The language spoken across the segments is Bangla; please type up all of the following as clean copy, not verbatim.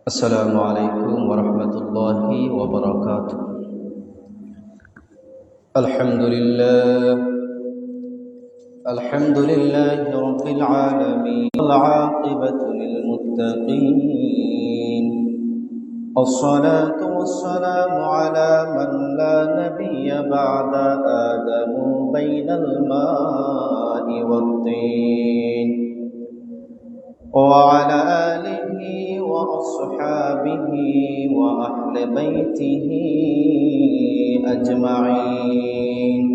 السلام عليكم ورحمة الله وبركاته. الحمد لله رب العالمين، والعاقبة للمتقين، الصلاة والسلام على من لا نبي بعد آدم بين الماء والطين، وعلى آله وأصحابه وأهل بيته أجمعين.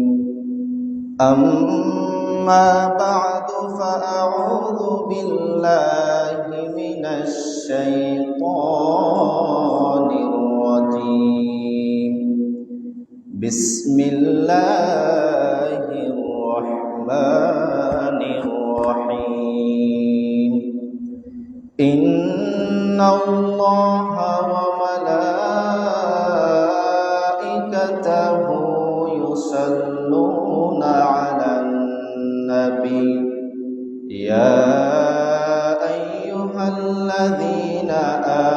أما بعد، فأعوذ بالله من الشيطان الرجيم. بسم الله الرحمن الرحيم. إن الله وملائكته يصلون على النبي يا أيها الذين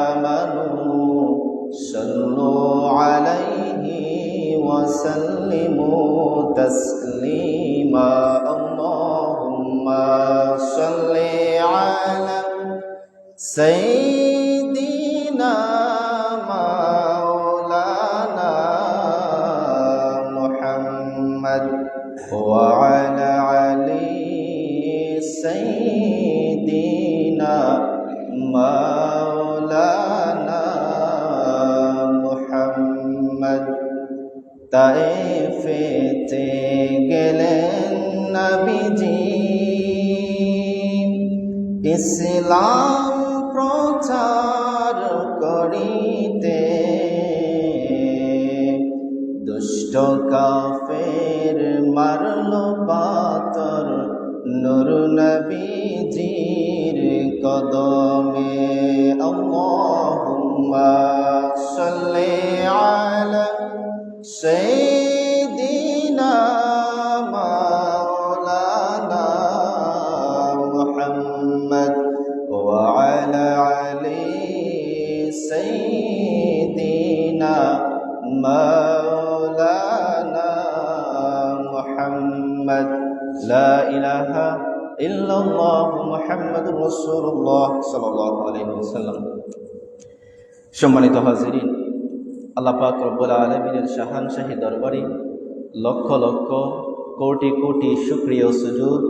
آمنوا صلوا عليه وسلموا تسليما. اللهم صل على سيدنا مولانا محمد وعلى علي سيدنا مولانا محمد। তায়েফেতে গেলেন নবীজি ইসলাম প্রচার করিতে, দুষ্ট কাফের মারল পাথর নূর নবীজির কদমে। আল্লাহুম্মা সাল্লি আলা সাইয়্যিদিনা মাওলানা মুহাম্মদ ওয়া আলা আলি সাইয়্যিদিনা মাওলানা মুহাম্মদ। লা ইলাহা ইল্লাল্লাহ মুহাম্মাদুর রাসূলুল্লাহ সাল্লাল্লাহু আলাইহি ওয়াসাল্লাম। সম্মানিত হাজিরিন, আল্লাহ পাক রব্বুল আলামিনের শাহানশাহী দরবারে লক্ষ লক্ষ কোটি কোটি শুকরিয়া ও সুজুদ,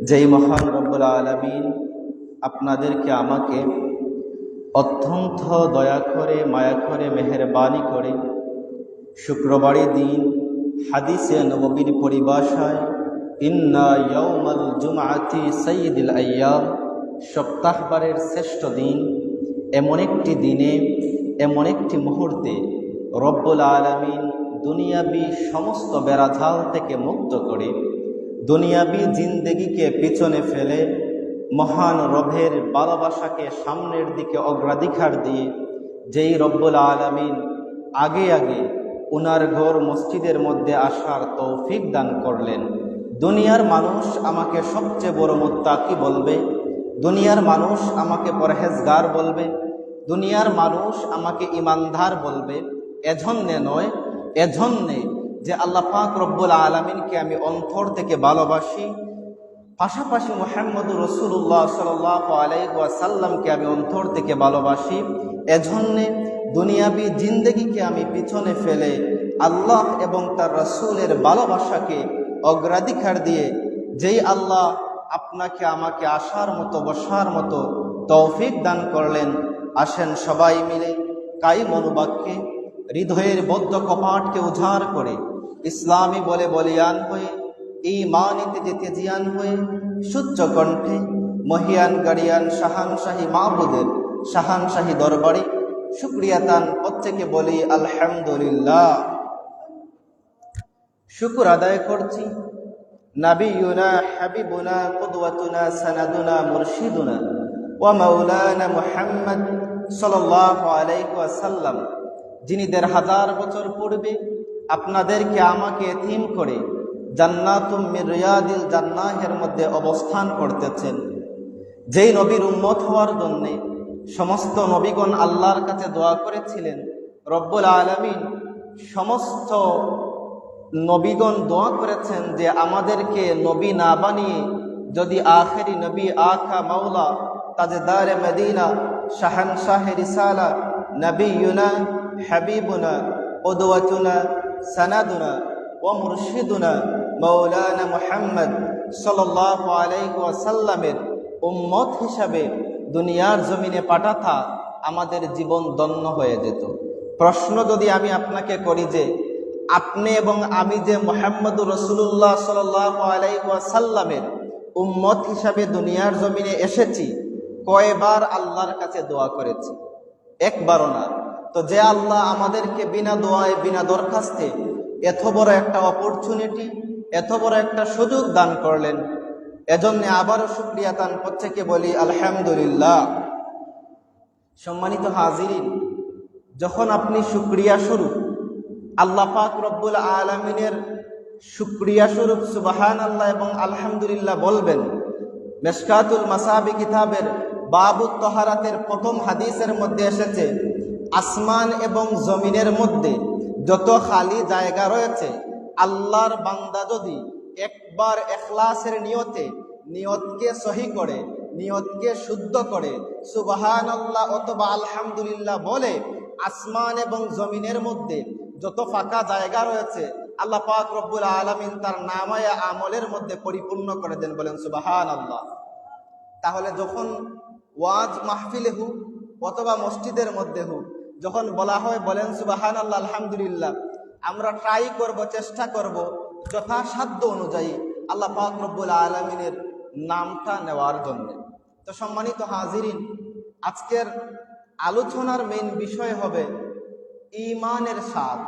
যেই মহান রব্বুল আলামিন আপনাদেরকে আমাকে অত্যন্ত দয়া করে মায়া করে মেহেরবানি করে শুক্রবারের দিন হাদিসে নববীর পরিভাষায় ইন্না ইয়াউমাল জুমআতি সাইয়্যিদুল আইয়াম, সপ্তাহবারের শ্রেষ্ঠ দিন, এমন একটি দিনে এমন একটি মুহূর্তে রব্বুল আলামিন দুনিয়াবি সমস্ত বেড়াঝাল থেকে মুক্ত করে দুনিয়াবি জিন্দেগিকে পিছনে ফেলে মহান রবের ভালোবাসাকে সামনের দিকে অগ্রাধিকার দিয়ে যেই রব্বুল আলামিন আগে আগে উনার ঘর মসজিদের মধ্যে আসার তৌফিক দান করলেন। দুনিয়ার মানুষ আমাকে সবচেয়ে বড় মুত্তাকি বলবে, দুনিয়ার মানুষ আমাকে পরহেজগার বলবে, দুনিয়ার মানুষ আমাকে ইমানদার বলবে, এজন্যে নয়, এজন্যে যে আল্লাহ পাক রব্বুল আলামিনকে আমি অন্তর থেকে ভালোবাসি, পাশাপাশি মুহাম্মদুর রাসূলুল্লাহ সাল্লাল্লাহু আলাইহি ওয়াসাল্লামকে আমি অন্তর থেকে ভালোবাসি। এজন্যে দুনিয়াবি জিন্দেগিকে আমি পিছনে ফেলে আল্লাহ এবং তার রাসূলের ভালোবাসাকে অগ্রাধিকার দিয়ে যেই আল্লাহ আপনাকে আমাকে আসার মতো বসার মতো তৌফিক দান করলেন, আসেন সবাই মিলে কাই মনোবাক্যে হৃদয়ের বদ্ধ কপাটকে উজাড় করে ইসলামী বলে বলিয়ান হয়ে ঈমানিতে যেতে জিয়ান হয়ে সুচ্চ কণ্ঠে মহিয়ান গাড়িয়ান শাহানশাহী মাবুদের শাহানশাহী দরবারে শুকরিয়া তান প্রত্যেকে বলি আলহামদুলিল্লাহ। শুকর আদায় করছি নাবিয়ুনা হাবিবুনা কুদওয়াতুনা সানাদুনা মুরশিদুনা ওয়া মাওলানা মুহাম্মদ সাল্লাল্লাহু আলাইহি ওয়াসাল্লাম, যিনি ১৫০০ বছর পূর্বে আপনাদেরকে আমাকে এতিম করে জান্নাতুম মির রিয়াদিল জান্নাহের মধ্যে অবস্থান করতেছেন। যেই নবীর উম্মত হওয়ার জন্যে সমস্ত নবীগণ আল্লাহর কাছে দোয়া করেছিলেন, রব্বুল আলামিন সমস্ত নবীগণ দোয়া করেছেন যে আমাদেরকে নবী না বানিয়ে যদি আখেরি নবী আকা মাওলা তাজদারে মদিনা শাহানশাহে রিসালা নবিয়ুনা হাবিবুনা কুদওয়াতুনা সানাদুনা ওয়া মুরশিদুনা মাওলানা মুহাম্মদ সাল্লাল্লাহু আলাইহি ওয়াসাল্লামের উম্মত হিসাবে দুনিয়ার জমিনে পাঠাতা আমাদের জীবন ধন্য হয়ে যেত। প্রশ্ন যদি আমি আপনাকে করি যে আপনি এবং আমি যে মুহাম্মদুর রাসূলুল্লাহ সাল্লাল্লাহু আলাইহি ওয়াসাল্লামের উম্মত হিসাবে দুনিয়ার জমিনে এসেছি, কয়বার আল্লাহর কাছে দোয়া করেছি? একবারও না। তো যে আল্লাহ আমাদেরকে বিনা দোয়ায় বিনা দরখাস্তে এত বড় একটা অপরচুনিটি, এত বড় একটা সুযোগ দান করলেন, এজন্য আবারও শুকরিয়া তান প্রত্যেকে বলি আলহামদুলিল্লাহ। সম্মানিত হাজিরিন, যখন আপনি শুকরিয়া স্বরূপ আল্লাহ পাক রব্বুল আলামিনের শুকরিয়া স্বরূপ সুবহানাল্লাহ এবং আলহামদুলিল্লাহ বলবেন, মিশকাতুল মাসাবি কিতাবের বাবুত তাহারাতের প্রথম হাদিসের মধ্যে এসেছে, আসমান এবং জমিনের মধ্যে যত খালি জায়গা রয়েছে, আল্লাহর বান্দা যদি একবার ইখলাসের নিয়তকে সহি করে, নিয়তকে শুদ্ধ করে সুবহানাল্লাহ অথবা আলহামদুলিল্লাহ বলে, আসমান এবং জমিনের মধ্যে যত ফাঁকা জায়গা রয়েছে আল্লাহ পাক রব্বুল আলামিন তার নামায়া আমলের মধ্যে পরিপূর্ণ করে দেন। বলেন সুবহানাল্লাহ। তাহলে যখন ওয়াজ মাহফিলে হোক অথবা মসজিদের মধ্যে হোক, যখন বলা হয় বলেন সুবহানাল্লাহ আলহামদুলিল্লাহ, আমরা ট্রাই করব, চেষ্টা করব যথাসাধ্য অনুযায়ী আল্লাহ পাক রব্বুল আলামিনের নামটা নেওয়ার জন্য। তো সম্মানিত হাজিরিন, আজকের আলোচনার মেইন বিষয় হবে ঈমানের স্বাদ।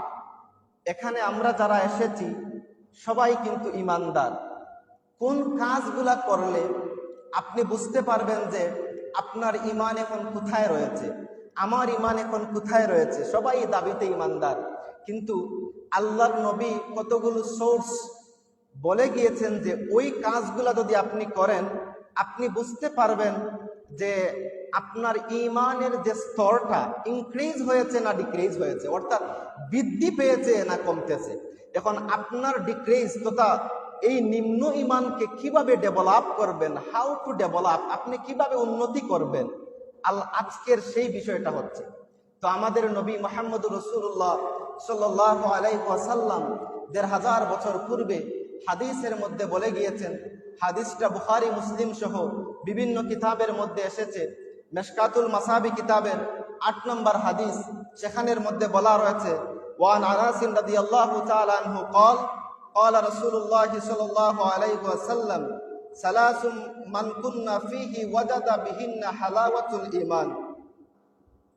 এখানে আমরা যারা এসেছি সবাই কিন্তু ঈমানদার। কোন কাজগুলা করলে আপনি বুঝতে পারবেন যে আপনার ঈমান এখন কোথায় রয়েছে, আমার ঈমান এখন কোথায় রয়েছে? সবাই দাবিতে ঈমানদার, কিন্তু আল্লাহর নবী কতগুলো সোর্স বলে গিয়েছেন যে ওই কাজগুলা যদি আপনি করেন, আপনি বুঝতে পারবেন যে আপনার ঈমানের যে স্তরটা ইনক্রিজ হয়েছে না ডিক্রিজ হয়েছে, অর্থাৎ বৃদ্ধি পেয়েছে না কমতেছে। এখন আপনার ডিক্রিজ তথা এই নিম্ন ঈমানকে কিভাবে ডেভেলপ করবেন, হাউ টু ডেভেলপ, আপনি কিভাবে উন্নতি করবেন, আজকের সেই বিষয়টা হচ্ছে। তো আমাদের নবী মুহাম্মদুর রাসূলুল্লাহ সাল্লাল্লাহু আলাইহি ওয়াসাল্লাম ১৫০০ বছর পূর্বে হাদিসের মধ্যে বলে গিয়েছেন, হাদিসটা বুখারী মুসলিম সহ বিভিন্ন কিতাবের মধ্যে এসেছে। মিশকাতুল মাসাবি কিতাবের ৮ নম্বর হাদিস, সেখানের মধ্যে বলা রয়েছে, ওয়ান আনাস রাদিয়াল্লাহু তাআলা আনহু قال قال رسول الله صلى الله عليه وسلم ثلاث من كنا فيه وجد بهن حلاوة الإيمان।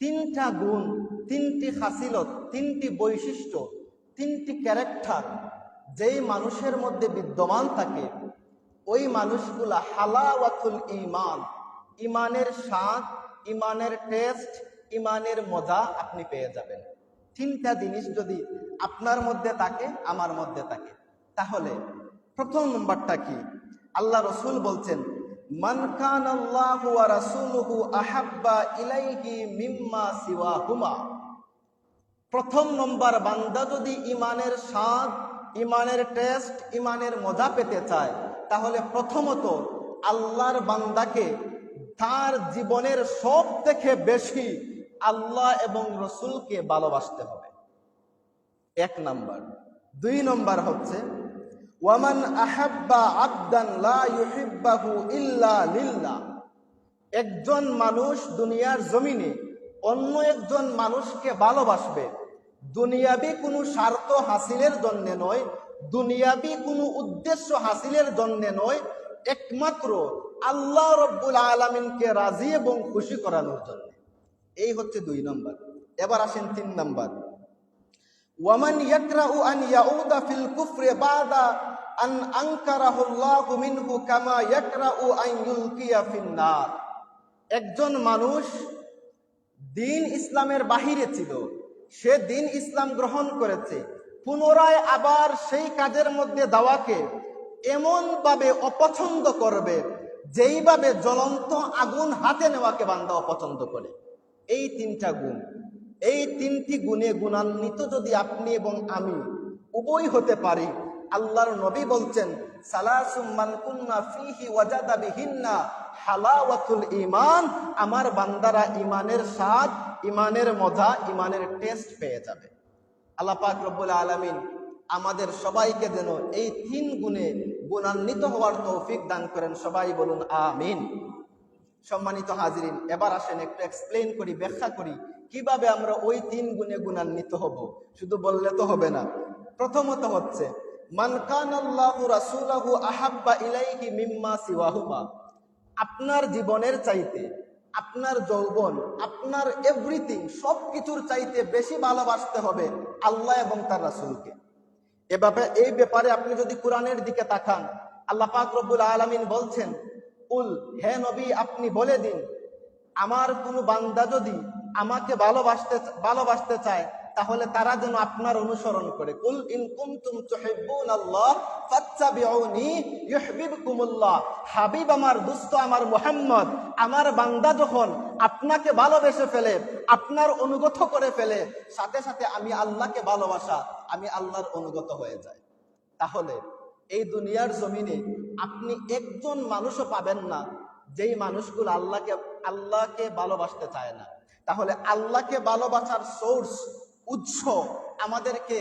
তিনটা গুণ, তিনটি খাসিলত, তিনটি বৈশিষ্ট্য, তিনটি ক্যারেক্টার যেই মানুষের মধ্যে বিদ্যমান থাকে, ওই মানুষগুলা হালাওয়াতুল ঈমান, ঈমানের স্বাদ, ঈমানের টেস্ট, ঈমানের মজা আপনি পেয়ে যাবেন। তিনটা জিনিস যদি আপনার মধ্যে থাকে, আমার মধ্যে থাকে, তাহলে প্রথম নম্বরটা কি? আল্লাহ রাসূল বলছেন, মান কানাল্লাহু ওয়া রাসূলুহু আহাব্বা ইলাইহি মিম্মা সিওয়াহুমা। প্রথম নম্বর, বান্দা যদি ঈমানের স্বাদ, ঈমানের টেস্ট, ঈমানের মজা পেতে চায়, তাহলে প্রথমত আল্লাহর বান্দাকে তার জীবনের সব থেকে বেশি আল্লাহ এবং রসুলকে ভালোবাসতে হবে, ১ নম্বর। ২ নম্বর হচ্ছে ওয়ামান আহাব্বা আবদান লা ইউহিব্বাহু ইল্লা লিল্লাহ। একজন মানুষ দুনিয়ার জমিনে অন্য একজন মানুষকে ভালোবাসবে দুনিয়াবি কোনো স্বার্থ হাসিলের জন্য নয়, দুনিয়াবি কোনো উদ্দেশ্য হাসিলের জন্য নয়, একমাত্র আল্লাহ রব্বুল আলামিনকে রাজি এবং খুশি করানোর জন্য। এই হচ্ছে ২ নম্বর। এবার আসেন ৩ নম্বর, ওয়ামান ইয়াকরাউ আন ইয়াউদা ফিল কুফরি বাদা আন আনকারাহুল্লাহু মিনহু কামা ইয়াকরাউ আন ইউলকিয়া ফিন নার। একজন মানুষ দিন ইসলামের বাহিরে ছিল, সে দিন ইসলাম গ্রহণ করেছে, পুনরায় আবার সেই কাজের মধ্যে যাওয়াকে এমন ভাবে অপছন্দ করবে যেইভাবে জ্বলন্ত আগুন হাতে নেওয়াকে বান্দা অপছন্দ করে। এই তিনটা গুণ, এই তিনটি গুণে গুণান্বিত যদি আপনি এবং আমি উভয় হতে পারি, আল্লাহর নবী বলছেন সালাসুম মান কুন্না ফিহি ওয়াজাদা বিহিন্না হালাওয়াতুল ঈমান, আমার বান্দারা ঈমানের স্বাদ, ঈমানের মজা, ঈমানের টেস্ট পেয়ে যাবে। আল্লাহ পাক রব্বুল আলামিন আমাদের সবাইকে যেন এই তিন গুণে গুণান্বিত হওয়ার তৌফিক দান করেন, সবাই বলুন আমিন। সম্মানিত হাজিরিন, এবার আসেন একটু এক্সপ্লেইন করি, ব্যাখ্যা করি কিভাবে আমরা ওই তিন গুণে গুণান্বিত হব। শুধু বললে তো হবে না। প্রথমত হচ্ছে মান কানাল্লাহু রাসূলুহু আহাব্বা ইলাইহি মিম্মা সিওয়াহুমা, আপনার জীবনের চাইতে, আপনার যৌবন, আপনার এভরিথিং, সব কিছুর চাইতে বেশি ভালোবাসতে হবে আল্লাহ এবং তার রাসূলকে। এই ব্যাপারে আপনি যদি কোরআনের দিকে তাকান, আল্লাহ পাক রব্বুল আলামিন বলছেন, কুল, হে নবী আপনি বলে দিন, আমার কোনো বান্দা যদি আমাকে ভালোবাসতে চায় তাহলে তারা যেন আপনার অনুসরণ করে। কুল ইন কুনতুম তুহিব্বুনাল্লাহ ফাত্তাবিউনি ইউহিব্বুকুমুল্লাহ। হাবিব আমার, দোস্ত আমার মুহাম্মদ, আমার বান্দা যখন আপনাকে ভালোবেসে ফেলে, আপনার অনুগত করে ফেলে, সাথে সাথে আমি আল্লাহকে ভালোবাসা, আমি আল্লাহর অনুগত হয়ে যাই। তাহলে এই দুনিয়ার জমিনে আপনি একজন মানুষও পাবেন না যেই মানুষগুলো আল্লাহকে ভালোবাসতে চায় না। তাহলে আল্লাহকে ভালোবাসার সোর্স, উৎস আমাদেরকে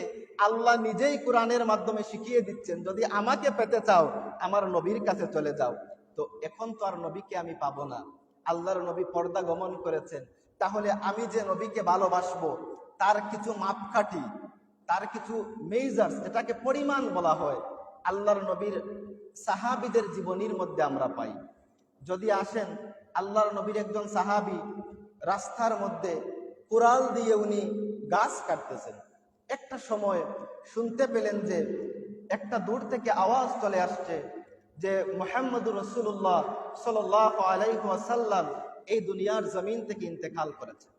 আল্লাহ নিজেই কোরআনের মাধ্যমে শিখিয়ে দিচ্ছেন। যদি আমাকে পেতে চাও আমার নবীর কাছে চলে যাও। তো এখন তো আর নবীকে আমি পাবো না, আল্লাহর নবী পর্দা গমন করেছেন। তাহলে আমি যে নবীকে ভালোবাসবো তার কিছু মাপকাঠি, তার কিছু মেজার্স, এটাকে পরিমাণ বলা হয়, আল্লাহর নবীর সাহাবীদের জীবনীর মধ্যে আমরা পাই। যদি আসেন, আল্লাহর নবীর একজন সাহাবী রাস্তার মধ্যে কুড়াল দিয়ে উনি গাছ কাটতেছেন। একটা সময় শুনতে পেলেন যে একটা দূর থেকে আওয়াজ চলে আসছে যে মুহাম্মদুর রাসূলুল্লাহ সাল্লাল্লাহু আলাইহি ওয়াসাল্লাম এই দুনিয়ার জমিন থেকে ইন্তেকাল করেছেন।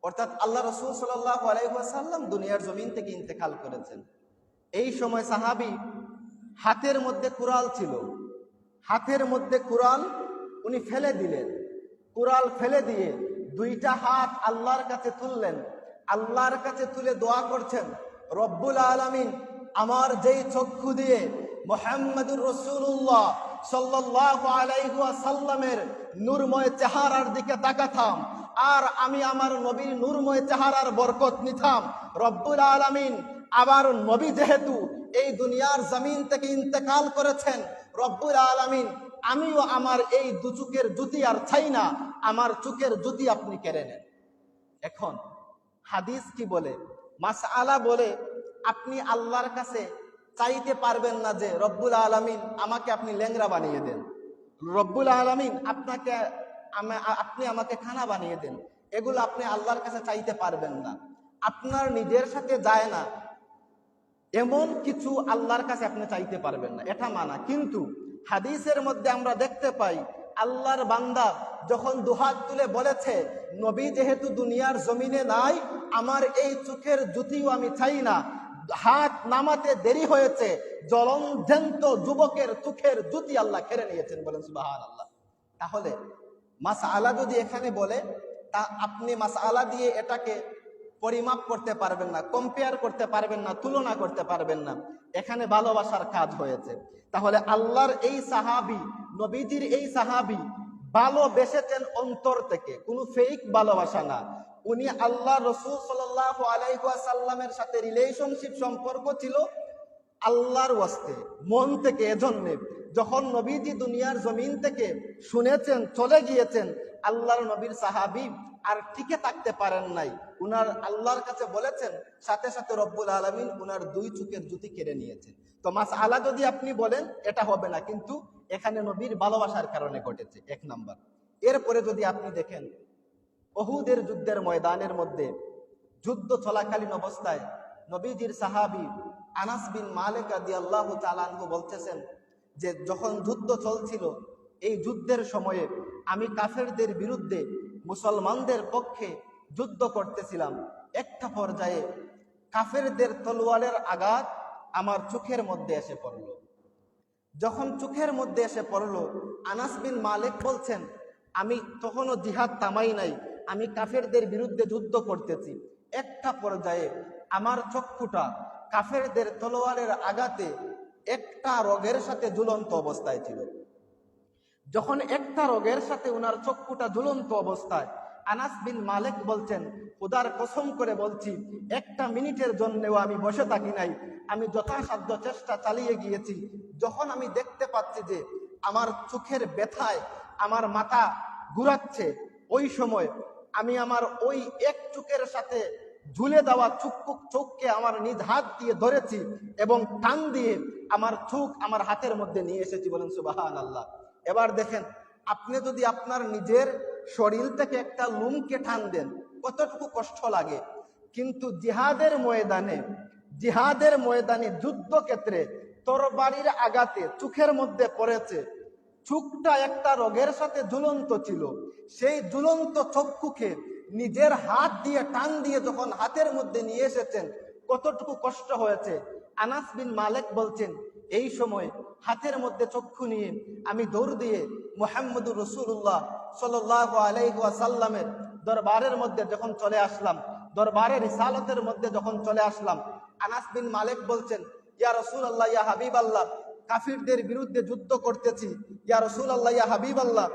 অর্থাৎ আল্লাহ রাসূল সাল্লাল্লাহু আলাইহি ওয়াসাল্লাম দুনিয়ার জমিন থেকে ইন্তেকাল করেছেন। এই সময় সাহাবী হাতের মধ্যে কুড়াল ছিল, হাতের মধ্যে কুড়াল উনি ফেলে দিলেন। কুড়াল ফেলে দিয়ে দুইটা হাত আল্লাহর কাছে তুললেন, আল্লাহর কাছে তুলে দোয়া করছেন, রব্বুল আলামিন, আমার যেই চক্ষু দিয়ে মুহাম্মদুর রাসূলুল্লাহ সাল্লাল্লাহু আলাইহি ওয়াসাল্লামের নূরময় চেহারার দিকে তাকাতাম আর আমি আমার নবীর নূরময় চেহারার বরকত নিতাম, রব্বুল আলামিন আবার নবী যেহেতু এই দুনিয়ার জমিন থেকে ইন্তেকাল করেছেন, রব্বুল আলামিন আমিও আমার এই দু চোখের জ্যোতি আর চাই না, আমার চোখের জ্যোতি আপনি কেড়ে নেন। এখন হাদিস কি বলে? মাসআলা বলে আপনি আল্লাহর কাছে চাইতে পারবেন না যে রব্বুল আলামিন আমাকে আপনি ল্যাংড়া বানিয়ে দেন, রব্বুল আলামিন আপনি আমাকে খানা বানিয়ে দেন। এগুলো আপনি আল্লাহর কাছে চাইতে পারবেন না, আপনার নিজের সাথে যায় না, এমন কিছু আল্লাহর কাছে আপনি চাইতে পারবেন না, এটা মানা। কিন্তু হাদিসের মধ্যে আমরা দেখতে পাই আল্লাহর বান্দা যখন দুহাত তুলে বলেছে, নবী যেহেতু দুনিয়ার জমিনে নাই, আমার এই চোখের জ্যোতিও আমি চাই না, হাত নামাতে দেরি হয়েছে, জ্বলন্ত যুবকের চোখের জ্যোতি আল্লাহ কেড়ে নিয়েছেন। বলেন সুবহানাল্লাহ। তাহলে মাসআলা যদি এখানে বলে, তা আপনি মাসআলা দিয়ে এটাকে পরিমাপ করতে পারবেন না, কম্পেয়ার করতে পারবেন না, তুলনা করতে পারবেন না। এখানে ভালোবাসার কাজ হয়েছে। তাহলে আল্লাহর এই সাহাবী, নবীজির এই সাহাবী ভালোবেসেছেন অন্তর থেকে, কোনো ফেক ভালোবাসা না। উনি আল্লাহ রাসূল সাল্লাল্লাহু আলাইহি ওয়াসাল্লামের সাথে রিলেশনশিপ সম্পর্ক ছিল আল্লাহর ওয়াস্তে, মন থেকে। এজন্য যখন নবীজি দুনিয়ার জমিন থেকে শুনেছেন, চলে গিয়েছেন, আল্লাহর নবীর সাহাবী আর টিকে থাকতে পারেন নাই, উনার আল্লাহর কাছে বলেছেন, সাথে সাথে রব্বুল আলামিন উনার দুই চোখের জ্যোতি কেড়ে নিয়েছেন। তো মাসআলা যদি আপনি বলেন এটা হবে না, কিন্তু এখানে নবীর ভালোবাসার কারণে ঘটেছে, এক নাম্বার। এরপরে যদি আপনি দেখেন উহুদের যুদ্ধের ময়দানের মধ্যে যুদ্ধ চলাকালীন অবস্থায় নবীজির সাহাবী আনাস বিন মালিক রাদিয়াল্লাহু তাআলা আনহু বলতেছেন যে যখন যুদ্ধ চলছিল, এই যুদ্ধের সময়ে আমি কাফেরদের বিরুদ্ধে মুসলমানদের পক্ষে যুদ্ধ করতেছিলাম। একটা পর্যায়ে কাফেরদের তলোয়ারের আঘাত আমার চোখের মধ্যে এসে পড়ল। যখন চোখের মধ্যে এসে পড়লো, আনাস বিন মালিক বলছেন, আমি তখনও জিহাদ থামাই নাই, আমি কাফেরদের বিরুদ্ধে যুদ্ধ করতেছি। একটা পর্যায়ে আমার চক্ষুটা কাফেরদের তলোয়ারের আঘাতে একটা রোগের সাথে ঝুলন্ত অবস্থায় ছিল। যখন একটা রোগের সাথে ওনার চক্ষুটা ঝুলন্ত অবস্থায়, আনাস বিন মালিক বলছেন, খোদার কসম করে বলছি, একটা মিনিটের জন্যও আমি বসে থাকি নাই, আমি যথাসাধ্য চেষ্টা চালিয়ে গিয়েছি। যখন আমি দেখতে পাচ্ছি যে আমার চোখের ব্যথায় আমার মাথা ঘুরাচ্ছে, ওই সময় আমি আমার ওই এক চোখের সাথে ঝুলে দেওয়া চোখকে আমার নিজ হাত দিয়ে ধরেছি এবং টান দিয়ে আমার চোখ আমার হাতের মধ্যে নিয়ে এসেছি। বলেন সুবহানাল্লাহ। এবার দেখেন, আপনি যদি আপনার নিজের শরীর থেকে একটা লুমকে টান দেন কতটুকু কষ্ট লাগে, কিন্তু জিহাদের ময়দানে যুদ্ধক্ষেত্রে তরবারির আঘাতে চোখের মধ্যে পড়েছে, চোখটা একটা রোগের সাথে ঝুলন্ত ছিল, সেই ঝুলন্ত চক্ষুকে নিজের হাত দিয়ে টান দিয়ে যখন হাতের মধ্যে নিয়ে এসেছেন কতটুকু কষ্ট হয়েছে। আনাস বিন মালিক বলছেন, এই সময় হাতের মধ্যে চক্ষু নিয়ে আমি দৌড় দিয়ে মুহাম্মদুর রাসূলুল্লাহ সাল্লাল্লাহু আলাইহি ওয়াসাল্লামের দরবারের মধ্যে যখন চলে আসলাম, দরবারে রিসালতের মধ্যে যখন চলে আসলাম, আনাস বিন মালিক বলছেন, ইয়া রাসূলুল্লাহ, ইয়া হাবিবাল্লাহ, কাফিরদের বিরুদ্ধে যুদ্ধ করতেছি, ইয়া রাসূলুল্লাহ, ইয়া হাবিবাল্লাহ।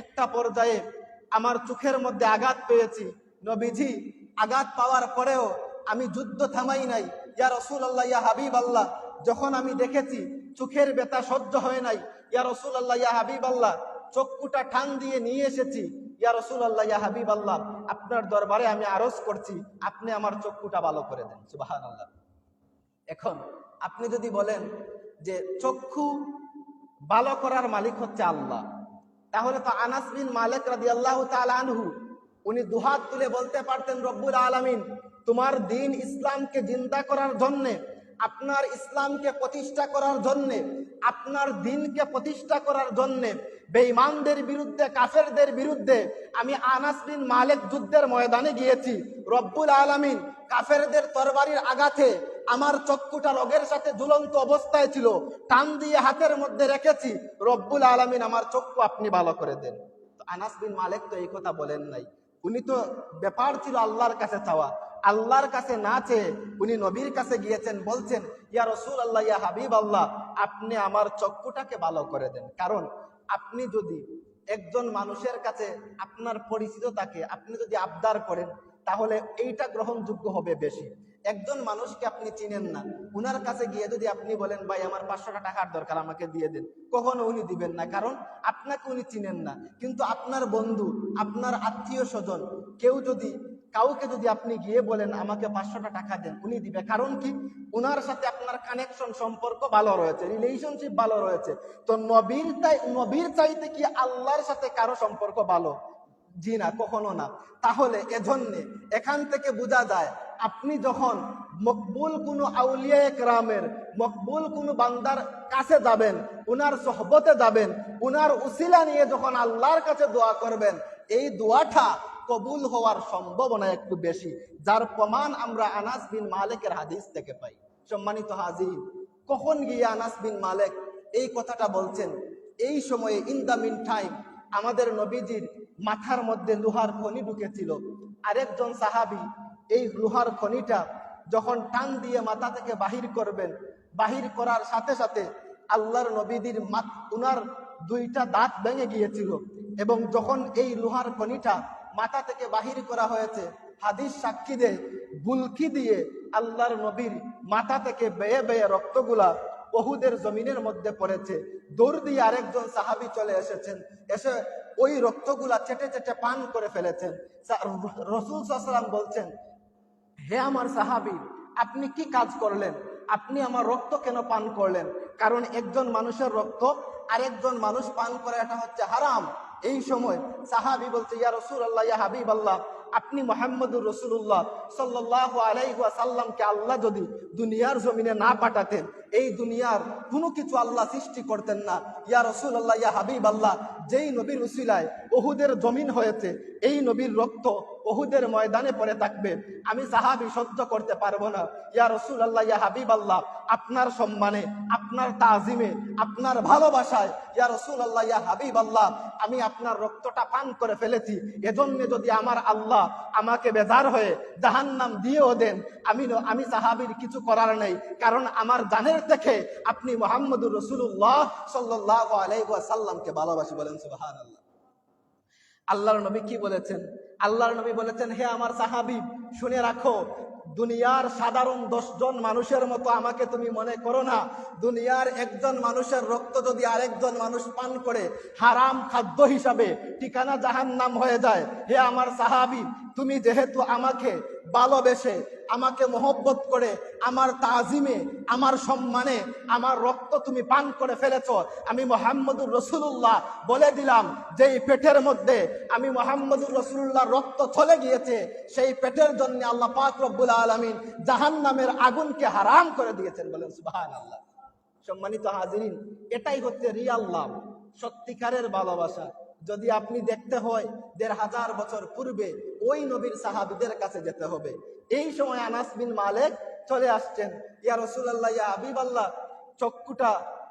একটা পর্যায়ে আমার চোখের মধ্যে আঘাত পেয়েছি, নবীজি, আঘাত পাওয়ার পরেও আমি যুদ্ধ থামাই নাই, ইয়া রাসূলুল্লাহ, ইয়া হাবিবাল্লাহ। যখন আমি দেখেছি চোখের ব্যথা সহ্য হয় নাই, ইয়া রাসূলুল্লাহ, ইয়া হাবিবাল্লাহ, চক্ষুটা টান দিয়ে নিয়ে এসেছি, ইয়া রাসূলুল্লাহ, ইয়া হাবিবাল্লাহ, আপনার দরবারে আমি আরজ করছি, আপনি আমার চক্ষুটা ভালো করে দেন। সুবহানাল্লাহ। এখন আপনি যদি বলেন যে চক্ষু ভালো করার মালিক হচ্ছে আল্লাহ, তাহলে তো আনাস বিন মালিক রাদিয়াল্লাহু তাআলা আনহু উনি দুহাত তুলে বলতে পারতেন, রব্বুল আলামিন, তোমার দ্বীন ইসলামকে জিন্দা করার জন্য, আপনার ইসলামকে প্রতিষ্ঠা করার জন্য, আপনার দ্বীনকে প্রতিষ্ঠা করার জন্য বেঈমানদের বিরুদ্ধে, কাফেরদের বিরুদ্ধে আমি আনাস বিন মালিক যুদ্ধের ময়দানে গিয়েছি। রব্বুল আলামিন, কাফেরদের তরবারির আঘাতে আমার চক্ষুটা রোগের সাথে ঝুলন্ত অবস্থায় ছিল, টান দিয়ে হাতের মধ্যে রেখেছি, রব্বুল আলামিন আমার চক্ষু আপনি ভালো করে দেন। তো আনাস বিন মালিক তো এই কথা বলেন নাই, উনি তো ব্যাপার ছিল আল্লাহর কাছে চাওয়া, আল্লাহর কাছে না চেয়ে উনি নবীর কাছে গিয়েছেন, বলছেন, ইয়া রাসূলুল্লাহ, ইয়া হাবিবাল্লাহ, আপনি আমার চক্ষুটাকে ভালো করে দেন। কারণ আপনি যদি একজন মানুষের কাছে আপনার পরিচিত থাকে, আপনি যদি আবদার করেন, তাহলে এইটা গ্রহণযোগ্য হবে বেশি। একজন মানুষকে আপনি চিনেন না, উনার কাছে গিয়ে যদি আপনি বলেন, ভাই আমার 500 টাকার দরকার, আমাকে দিয়ে দেন, কখনো উনি দিবেন না, কারণ আপনাকে উনি চিনেন না। কিন্তু আপনার বন্ধু, আপনার আত্মীয় স্বজন, কাউকে যদি আপনি গিয়ে বলেন আমাকে 500 টাকা দেন, উনি দিবে। কারণ কি? উনার সাথে আপনার কানেকশন, সম্পর্ক ভালো রয়েছে, রিলেশনশিপ ভালো রয়েছে। তো নবীর চাইতে কি আল্লাহর সাথে কারো সম্পর্ক ভালো? জি না, কখনো না। তাহলে এজন্যে এখান থেকে বোঝা যায়, আপনি যখন মকবুল কোনো আউলিয়া একরামের, মকবুল কোনো বান্দার কাছে যাবেন, উনার সোহবতে যাবেন, উনার উসিলা নিয়ে যখন আল্লাহর কাছে দোয়া করবেন, এই দোয়াটা কবুল হওয়ার সম্ভাবনা একটু বেশি, যার প্রমাণ আমরা আনাস বিন মালিকের হাদিস থেকে পাই। সম্মানিত হাজির, কখন গিয়ে আনাস বিন মালিক এই কথাটা বলছেন? এই সময়ে, ইন দ্য মিন টাইম, আমাদের নবীজির মাথার মধ্যে লোহার খনি ঢুকেছিল। আরেকজন সাহাবী এই লোহার খনিটা যখন টান দিয়ে মাথা থেকে বাহির করবেন, বাহির করার সাথে সাথে আল্লাহর নবীজির উনার 2টা দাঁত ভেঙে গিয়েছিল। এবং যখন এই লোহার খনিটা মাথা থেকে বাহির করা হয়েছে, হাদিস সাক্ষী দেয়, বুলকি দিয়ে আল্লাহর নবীর মাথা থেকে বেয়ে বেয়ে রক্তগুলা উহুদের জমিনের মধ্যে পড়েছে। দৌড় দিয়ে আরেকজন সাহাবী চলে এসেছেন, এসে ওই রক্তগুলা চেটে চেটে পান করে ফেলেছেন। রাসূল সাল্লাল্লাহু আলাইহি ওয়াসাল্লাম বলছেন, হে আমার সাহাবী, আপনি কি কাজ করলেন? আপনি আমার রক্ত কেন পান করলেন? কারণ একজন মানুষের রক্ত আরেকজন মানুষ পান করা, এটা হচ্ছে হারাম। এই সময় সাহাবী বলছে, ইয়া রাসূলুল্লাহ, ইয়া হাবিবাল্লাহ, আপনি মুহাম্মদুর রাসূলুল্লাহ সাল্লাল্লাহু আলাইহি ওয়াসাল্লামকে আল্লাহ যদি দুনিয়ার জমিনে না পাঠাতেন, এই দুনিয়ার কোনো কিছু আল্লাহ সৃষ্টি করতেন না। ইয়া রাসূলুল্লাহ, ইয়া হাবিবাল্লাহ, যেই নবীর উসিলায় উহুদের জমিন হয়েছে, এই নবীর রক্ত উহুদের ময়দানে পড়ে থাকবে, আমি সাহাবী সহ্য করতে পারবো না। ইয়া রাসূলুল্লাহ, ইয়া হাবিবাল্লাহ, আপনার সম্মানে, আপনার তাজিমে, আপনার ভালোবাসায়, ইয়া রাসূলুল্লাহ, ইয়া হাবিবাল্লাহ, আমি আপনার রক্তটা পান করে ফেলেছি। এজন্য যদি আমার আল্লাহ আমাকে বেজার হয়ে জাহান্নাম দিয়েও দেন, আমি সাহাবীর কিছু করার নেই, কারণ আমার জানের থেকে আপনি মুহাম্মদুর রাসূলুল্লাহ সাল্লাল্লাহু আলাইহি ওয়াসাল্লামকে ভালোবাসি। বলেন সুবহানাল্লাহ। আল্লাহর নবী কি বলেছেন? আল্লাহর নবী বলেছেন, হে আমার সাহাবী, শুনে রাখো, দুনিয়ার সাধারণ 10 জন মানুষের মতো আমাকে তুমি মনে করো না। দুনিয়ার একজন মানুষের রক্ত যদি আরেকজন মানুষ পান করে হারাম খাদ্য হিসাবে ঠিকানা জাহান্নাম হয়ে যায়। হে আমার সাহাবী, তুমি যেহেতু আমাকে ভালোবেসে, আমাকে মহব্বত করে, আমার তাজিমে, আমার সম্মানে আমার রক্ত তুমি পান করে ফেলেছ, আমি মুহাম্মদুর রাসূলুল্লাহ বলে দিলাম, যেই পেটের মধ্যে আমি মুহাম্মদুর রাসূলুল্লাহর রক্ত চলে গিয়েছে, সেই পেটের জন্য আল্লাহ পাক রব্বুল আলামিন জাহান্নামের আগুনকে হারাম করে দিয়েছেন। বলেন সুবহানাল্লাহ। সম্মানিত হাজিরিন, এটাই হচ্ছে রিয়াল লাভ, সত্যিকারের ভালোবাসা। যদি আপনি দেখতে হয় ১৫০০ বছর পূর্বে ওই নবীর সাহাবীদের কাছে যেতে হবে। এই সময় আনাস বিন মালিক চলে আসছেন, ইয়া রাসূলুল্লাহ, ইয়া হাবিবাল্লাহ, চক্ষুটা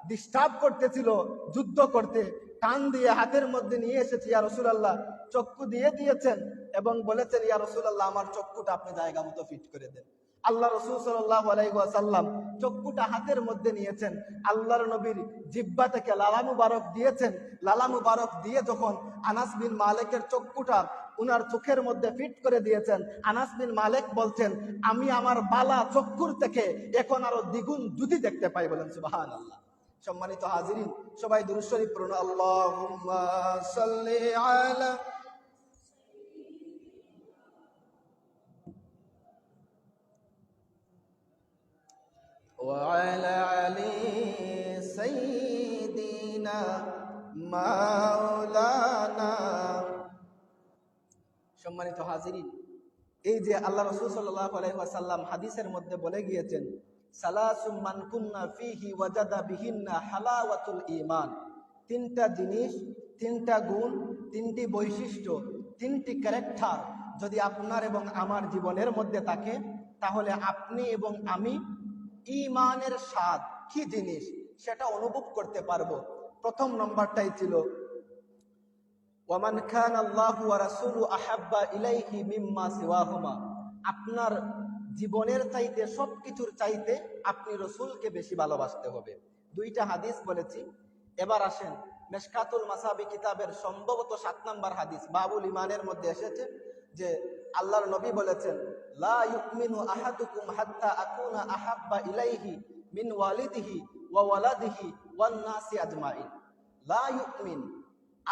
ডিস্টার্ব করতেছিল যুদ্ধ করতে, টান দিয়ে হাতের মধ্যে নিয়ে এসেছি, ইয়া রাসূলুল্লাহ, চক্ষু দিয়ে দিয়েছেন এবং বলেছেন, ইয়া রাসূলুল্লাহ, আমার চক্ষুটা আপনি জায়গা মতো ফিট করে দেন। আল্লাহ রাসূল সাল্লাল্লাহু আলাইহি ওয়াসাল্লাম চক্ষুটা হাতের মধ্যে নিয়েছেন, আল্লাহর নবীর জিহ্বা থেকে লালা মুবারক দিয়েছেন। লালা মুবারক দিয়ে যখন আনাস বিন মালিকের চক্ষুটা উনার চোখের মধ্যে ফিট করে দিয়েছেন, আনাস বিন মালিক বলছেন, আমি আমার বালা চক্ষুর থেকে এখন আরো দ্বিগুণ যদি দেখতে পাই। বলেন সুবহানাল্লাহ। সম্মানিত হাজিরিন, সবাই দুরূদ শরীফ পড়ুন। আল্লাহুম্মা সাল্লি আলা وعلى علي سيدنا মাওলানা। সম্মানিত হাজিরিন, এই যে আল্লাহ রাসূল সাল্লাল্লাহু আলাইহি ওয়াসাল্লাম হাদিসের মধ্যে বলে গিয়েছেন, সালাসুম মান কুন্না ফিহি ওয়াজাদা বিহিন্না হালাওয়াতুল ঈমান। 3টা জিনিস, 3টা গুণ, 3টি বৈশিষ্ট্য, 3টি ক্যারেক্টার যদি আপনার এবং আমার জীবনের মধ্যে থাকে, তাহলে আপনি এবং আমি ঈমানের স্বাদ কি জিনিস সেটা অনুভব করতে পারবো। প্রথম নম্বরটাই ছিল, ওয়ামান খান আল্লাহু ওয়া রাসূলুহু আহাব্বা ইলাইহি মিম্মা সিওয়াহুমা। আপনার জীবনের চাইতে, সবকিছুর চাইতে আপনি রাসূলকে বেশি ভালোবাসতে হবে। 2টা হাদিস বলেছি। এবার আসেন, মিশকাতুল মাসাবি কিতাবের সম্ভবত 7 নম্বর হাদিস, বাবুল ঈমানের মধ্যে এসেছে যে আল্লাহর নবী বলেছেন, লা ইউমিনু আহাদুকুম হাত্তা আকুনা আহাব্বা ইলাইহি মিন ওয়ালিদিহি ওয়া ওয়ালাদিহি ওয়ান নাসি আজমাইন। লা ইউমিন,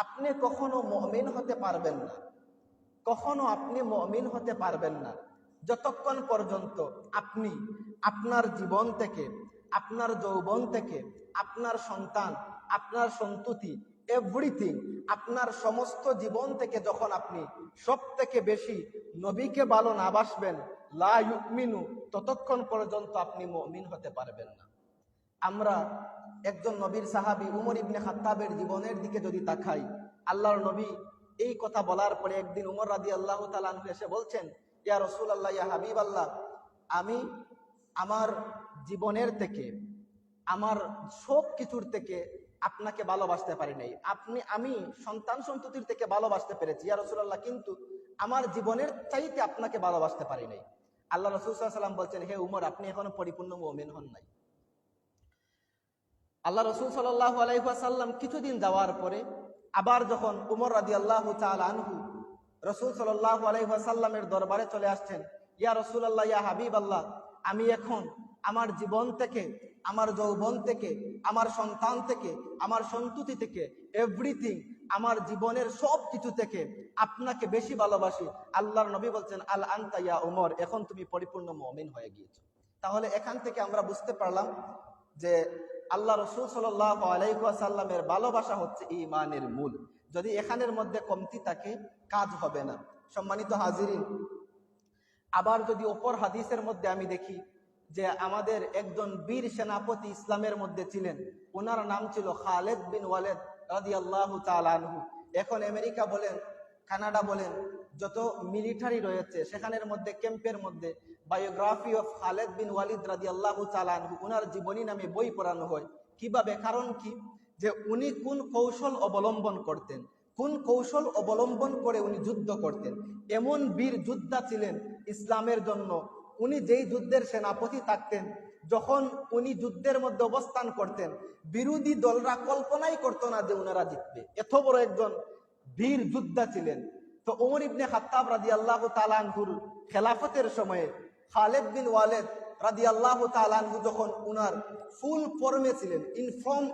আপনি কখনো মুমিন হতে পারবেন না, কখনো আপনি মুমিন হতে পারবেন না যতক্ষণ পর্যন্ত আপনি আপনার জীবন থেকে, আপনার যৌবন থেকে, আপনার সন্তান, আপনার সন্ততি, এভরিথিং, আপনার সমস্ত জীবন থেকে যখন আপনি সব থেকে বেশি নবীকে ভালো না বাসবেন, লা ইউমিনু, ততক্ষণ পর্যন্ত আপনি মুমিন হতে পারবেন না। আমরা একজন নবীর সাহাবী উমর ইবনে খাত্তাবের জীবনের দিকে যদি তাকাই, আল্লাহর নবী এই কথা বলার পরে একদিন উমর রাদিয়াল্লাহু তাআলা আনহু এসে বলছেন, ইয়া রাসূলুল্লাহ, ইয়া হাবিবাল্লাহ, আমি আমার জীবনের থেকে, আমার সব কিছুর থেকে আপনাকে ভালোবাসতে পারি নাই। আমি সন্তান সন্ততির থেকে ভালোবাসতে পেরেছি ইয়া রাসূলুল্লাহ, কিন্তু আমার জীবনের চাইতে আপনাকে ভালোবাসতে পারি নাই। আল্লাহ রাসূল সাল্লাল্লাহু আলাইহি ওয়াসাল্লাম বলছেন, হে উমর, আপনি এখনো পরিপূর্ণ মুমিন হন নাই। আল্লাহ রাসূল সাল্লাল্লাহু আলাইহি ওয়াসাল্লাম কিছুদিন যাওয়ার পরে আবার যখন উমর রাদিয়াল্লাহু তাআলা আনহু রাসূল সাল্লাল্লাহু আলাইহি ওয়াসাল্লামের দরবারে চলে আসছেন, ইয়া রাসূলুল্লাহ, ইয়া হাবিবাল্লাহ, আমি এখন আমার জীবন থেকে, আমার যৌবন থেকে, আমার সন্তান থেকে, আমার সন্ততি থেকে, এভরিথিং, আমার জীবনের সব কিছু থেকে আপনাকে বেশি ভালোবাসি। আল্লাহর নবী বলছেন, আল আনতা ইয়া উমর, এখন তুমি পরিপূর্ণ মুমিন হয়ে গিয়েছো। তাহলে এখান থেকে আমরা বুঝতে পারলাম যে আল্লাহ রাসূল সাল্লাল্লাহু আলাইহি ওয়াসাল্লামের ভালোবাসা হচ্ছে ঈমানের মূল। যদি এখানের মধ্যে কমতি থাকে, কাজ হবে না। সম্মানিত হাজিরিন, আবার যদি অপর হাদিসের মধ্যে আমি দেখি যে আমাদের একজন বীর সেনাপতি ইসলামের মধ্যে ছিলেন, ওনার নাম ছিল খালিদ বিন ওয়ালিদ রাদিয়াল্লাহু তাআলা আনহু। এখন আমেরিকা বলেন, কানাডা বলেন, যত মিলিটারি রয়েছে সেখানের মধ্যে ক্যাম্পের মধ্যে বায়োগ্রাফি অফ খালেদ বিন ওয়ালিদ রাদিয়াল্লাহু তাআলা আনহু উনার জীবনী নামে বই পড়ানো হয়। কিভাবে? কারণ কি, যে উনি কোন কৌশল অবলম্বন করতেন, কোন কৌশল অবলম্বন করে উনি যুদ্ধ করতেন। এমন বীর যোদ্ধা ছিলেন ইসলামের জন্য। উনি যেই যুদ্ধের সেনাপতি থাকতেন, যখন উনি যুদ্ধের মধ্যে অবস্থান করতেন, বিরোধী দলরা কল্পনাই করতো না যে উনারা জিতবে। এত বড় একজন বীর যোদ্ধা ছিলেন। তো ওমর ইবনে খাত্তাব রাদিয়াল্লাহু তাআলা আনহুর খেলাফতের সময়ে খালেদ বিন ওয়ালিদ রাদিয়াল্লাহু তাআলা আনহু যখন উনার ফুল ফর্মে ছিলেন, ইনফর্ম,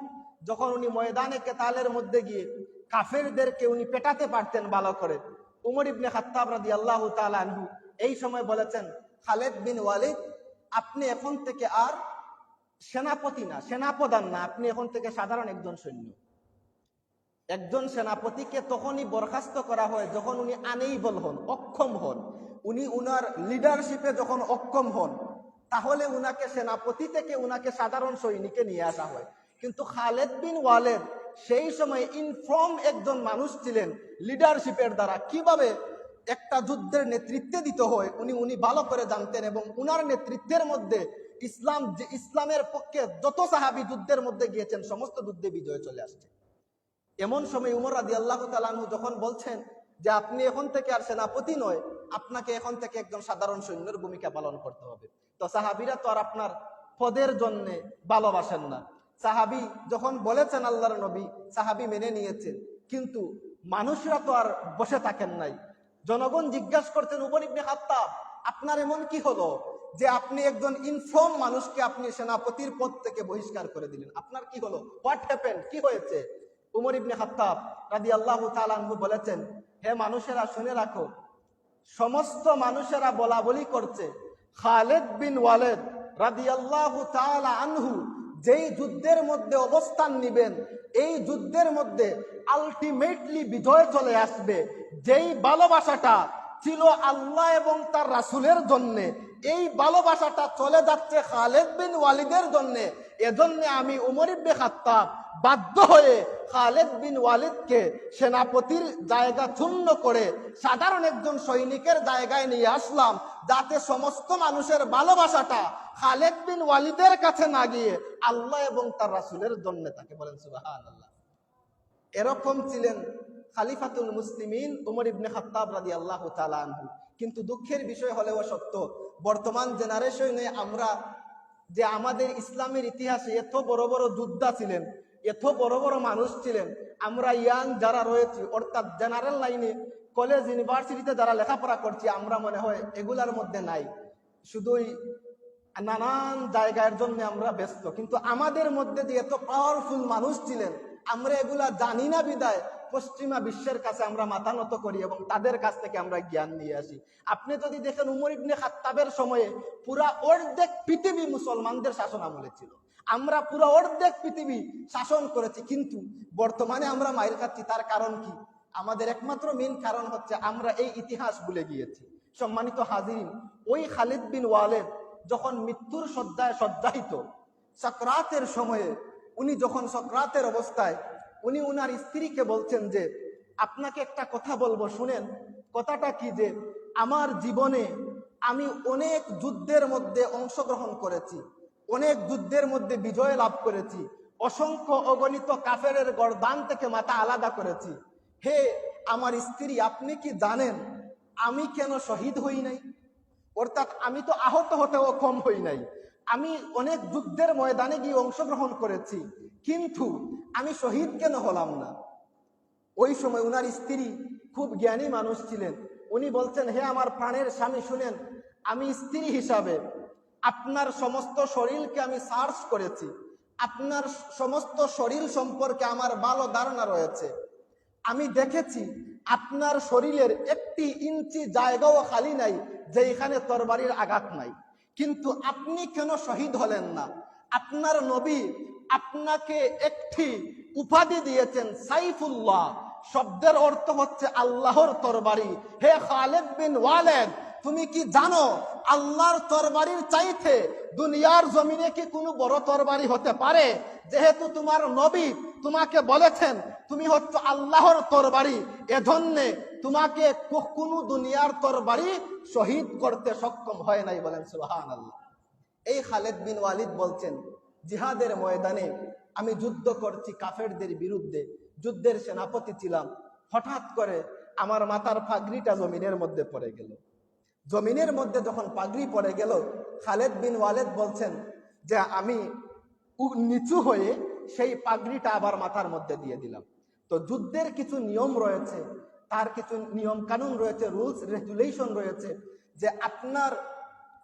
যখন উনি ময়দানে কেতালের মধ্যে গিয়ে কাফেরদেরকে উনি পেটাতে পারতেন ভালো করে, ওমর ইবনে খাত্তাব রাদিয়াল্লাহু তাআলা আনহু এই সময় বলেছেন, খালেদ বিন ওয়ালিদ, আপনি এখন থেকে আর সেনাপতি না, সেনাপ্রধান না, আপনি এখন থেকে সাধারণ একজন সৈন্য। একজন সেনাপতিকে তখনই বরখাস্ত করা হয় যখন উনি আনএবল হন, অক্ষম হন। উনি উনার লিডারশিপে যখন অক্ষম হন, তাহলে উনাকে সেনাপতি থেকে উনাকে সাধারণ সৈনিকে নিয়ে আসা হয়। কিন্তু খালেদ বিন ওয়ালিদ সেই সময় ইনফর্ম একজন মানুষ ছিলেন। লিডারশিপের দ্বারা কিভাবে একটা যুদ্ধের নেতৃত্বে দিতে হয় উনি ভালো করে জানতেন, এবং উনার নেতৃত্বের মধ্যে ইসলামের পক্ষে যত সাহাবী যুদ্ধের মধ্যে গিয়েছেন সমস্ত যুদ্ধে বিজয় চলে আসছে। এমন সময় উমর রাদিয়াল্লাহু তাআলা আনহু যখন বলছেন যে আপনি এখন থেকে আর সেনাপতি নয়, আপনাকে এখন থেকে একজন সাধারণ সৈন্যের ভূমিকা পালন করতে হবে। তো সাহাবীরা তো আর আপনার পদের জন্য ভালোবাসেন না। সাহাবী যখন বলেছেন আল্লাহর নবী, সাহাবী মেনে নিয়েছেন। কিন্তু মানুষরা তো আর বসে থাকেন নাই। জনগণ জিজ্ঞাসা করতেন, উমর ইবনে খাত্তাব, আপনার এমন কি হলো যে আপনি একজন ইনফর্ম মানুষকে আপনি সেনাপতির পদ থেকে বহিষ্কার করে দিলেন? আপনার কি হলো? What happened? কি হয়েছে? উমর ইবনে খাত্তাব রাদিয়াল্লাহু তাআলা আনহু বলেছেন, হে মানুষেরা শুনে রাখো, সমস্ত মানুষেরা বলা বলি করছে খালেদ বিন ওয়ালিদ রাদিয়াল্লাহু তাআলা আনহু যেই যুদ্ধের মধ্যে অবস্থান নিবেন, এই যুদ্ধের মধ্যে আলটিমেটলি বিজয় চলে আসবে। যেই ভালোবাসাটা ছিল আল্লাহ এবং তার রাসূলের জন্য, এই ভালোবাসাটা চলে যাচ্ছে খালেদ বিন ওয়ালিদের জন্য। এজন্য আমি উমর ইবনে খাত্তাব বাধ্য হয়ে খালেদ বিন ওয়ালিদকে সেনাপতির জায়গা চূর্ণ করে সাধারণ একজন সৈনিকের জায়গায় নিয়ে আসলাম, যাতে সমস্ত মানুষের ভালোবাসাটা খালেদ বিন ওয়ালিদের কাছে না গিয়ে আল্লাহ এবং তার রাসূলের জন্য থাকে। বলেন সুবহানাল্লাহ। এরকম ছিলেন খালিফাতুল মুসলিমিন উমর ইবনে খাত্তাব রাদিয়াল্লাহু তাআলা আনহু। কিন্তু দুঃখের বিষয় হলেও সত্য, বর্তমান জেনারেশনে আমরা যে আমাদের ইসলামের ইতিহাসে এত বড় বড় যোদ্ধা ছিলেন, এত বড় বড় মানুষ ছিলেন, আমরা ইয়াং যারা রয়েছি, অর্থাৎ জেনারেল লাইনে কলেজ ইউনিভার্সিটিতে যারা লেখাপড়া করছি, আমরা মনে হয় এগুলার মধ্যে নাই। শুধুই নানান জায়গার জন্য আমরা ব্যস্ত। কিন্তু আমাদের মধ্যে যে এত পাওয়ারফুল মানুষ ছিলেন, আমরা এগুলা জানি না বিদায় পশ্চিমা বিশ্বের কাছে আমরা মাথা নত করি এবং তাদের কাছ থেকে আমরা জ্ঞান নিয়ে আসি। আপনি যদি দেখেন, উমর ইবনে খাত্তাবের সময়ে পুরা অর্ধেক পৃথিবী মুসলমানদের শাসন আমলে ছিল। আমরা পুরো অর্ধেক পৃথিবী শাসন করেছি, কিন্তু বর্তমানে আমরা মাইর খাচ্ছি। তার কারণ কি? আমাদের একমাত্র মেইন কারণ হচ্ছে আমরা এই ইতিহাস ভুলে গিয়েছি। সম্মানিত হাজিরিন, ওই খালিদ বিন ওয়ালিদ যখন মৃত্যুর শয্যায় শয্যায়িত, সাকরাতের সময়ে, উনি যখন সাকরাতের অবস্থায় উনি উনার স্ত্রীকে বলছেন যে আপনাকে একটা কথা বলবো, শুনেন। কথাটা কি? যে আমার জীবনে আমি অনেক যুদ্ধের মধ্যে অংশগ্রহণ করেছি, অনেক যুদ্ধের মধ্যে বিজয় লাভ করেছি, অসংখ্য অগণিত কাফেরের গর্দান থেকে মাথা আলাদা করেছি। হে আমার স্ত্রী, আপনি কি জানেন আমি কেন শহীদ হই নাই? অর্থাৎ আমি তো আহত হতেও কম হই নাই। আমি অনেক যুদ্ধের ময়দানে গিয়ে অংশগ্রহণ করেছি, কিন্তু আমি শহীদ কেন হলাম না? ওই সময় উনার স্ত্রী খুব জ্ঞানী মানুষ ছিলেন। উনি বলছেন, হে আমার প্রাণের স্বামী, শুনেন, আমি স্ত্রী হিসাবে আপনার সমস্ত শরীরকে আমি সার্চ করেছি, আপনার সমস্ত শরীর সম্পর্কে আমার ভালো ধারণা রয়েছে। আমি দেখেছি আপনার শরীরের 1 ইঞ্চি জায়গাও খালি নাই যেখানে তরবারির আঘাত নাই। কিন্তু আপনি কেন শহীদ হলেন না? আপনার নবী আপনাকে একটি উপাধি দিয়েছেন, সাইফুল্লাহ। শব্দের অর্থ হচ্ছে আল্লাহর তরবারি। হে খালিদ বিন ওয়ালিদ, তুমি কি জানো আল্লাহর তরবারির চাইতে দুনিয়ার জমিনে কি কোনো বড় তরবারি হতে পারে? যেহেতু তোমার নবী তোমাকে বলেছেন তুমি হচ্ছে আল্লাহর তরবারি, এজন্যে তোমাকে কখনো দুনিয়ার তরবারি শহীদ করতে সক্ষম হয় নাই। বলেন সুবহানাল্লাহ। এই খালেদ বিন ওয়ালিদ বলছেন, জিহাদের ময়দানে আমি যুদ্ধ করছি কাফেরদের বিরুদ্ধে, যুদ্ধের সেনাপতি ছিলাম। হঠাৎ করে আমার মাথার পাগড়িটা জমিনের মধ্যে পড়ে গেল। জমিনের মধ্যে যখন পাগড়ি পড়ে গেল, খালেদ বিন ওয়ালিদ বলছেন যে আমি নিচু হয়ে সেই পাগড়িটা আবার মাথার মধ্যে দিয়ে দিলাম। তো যুদ্ধের কিছু নিয়ম রয়েছে, তার কিছু নিয়ম কানুন রয়েছে, রুলস রেগুলেশন রয়েছে, যে আপনার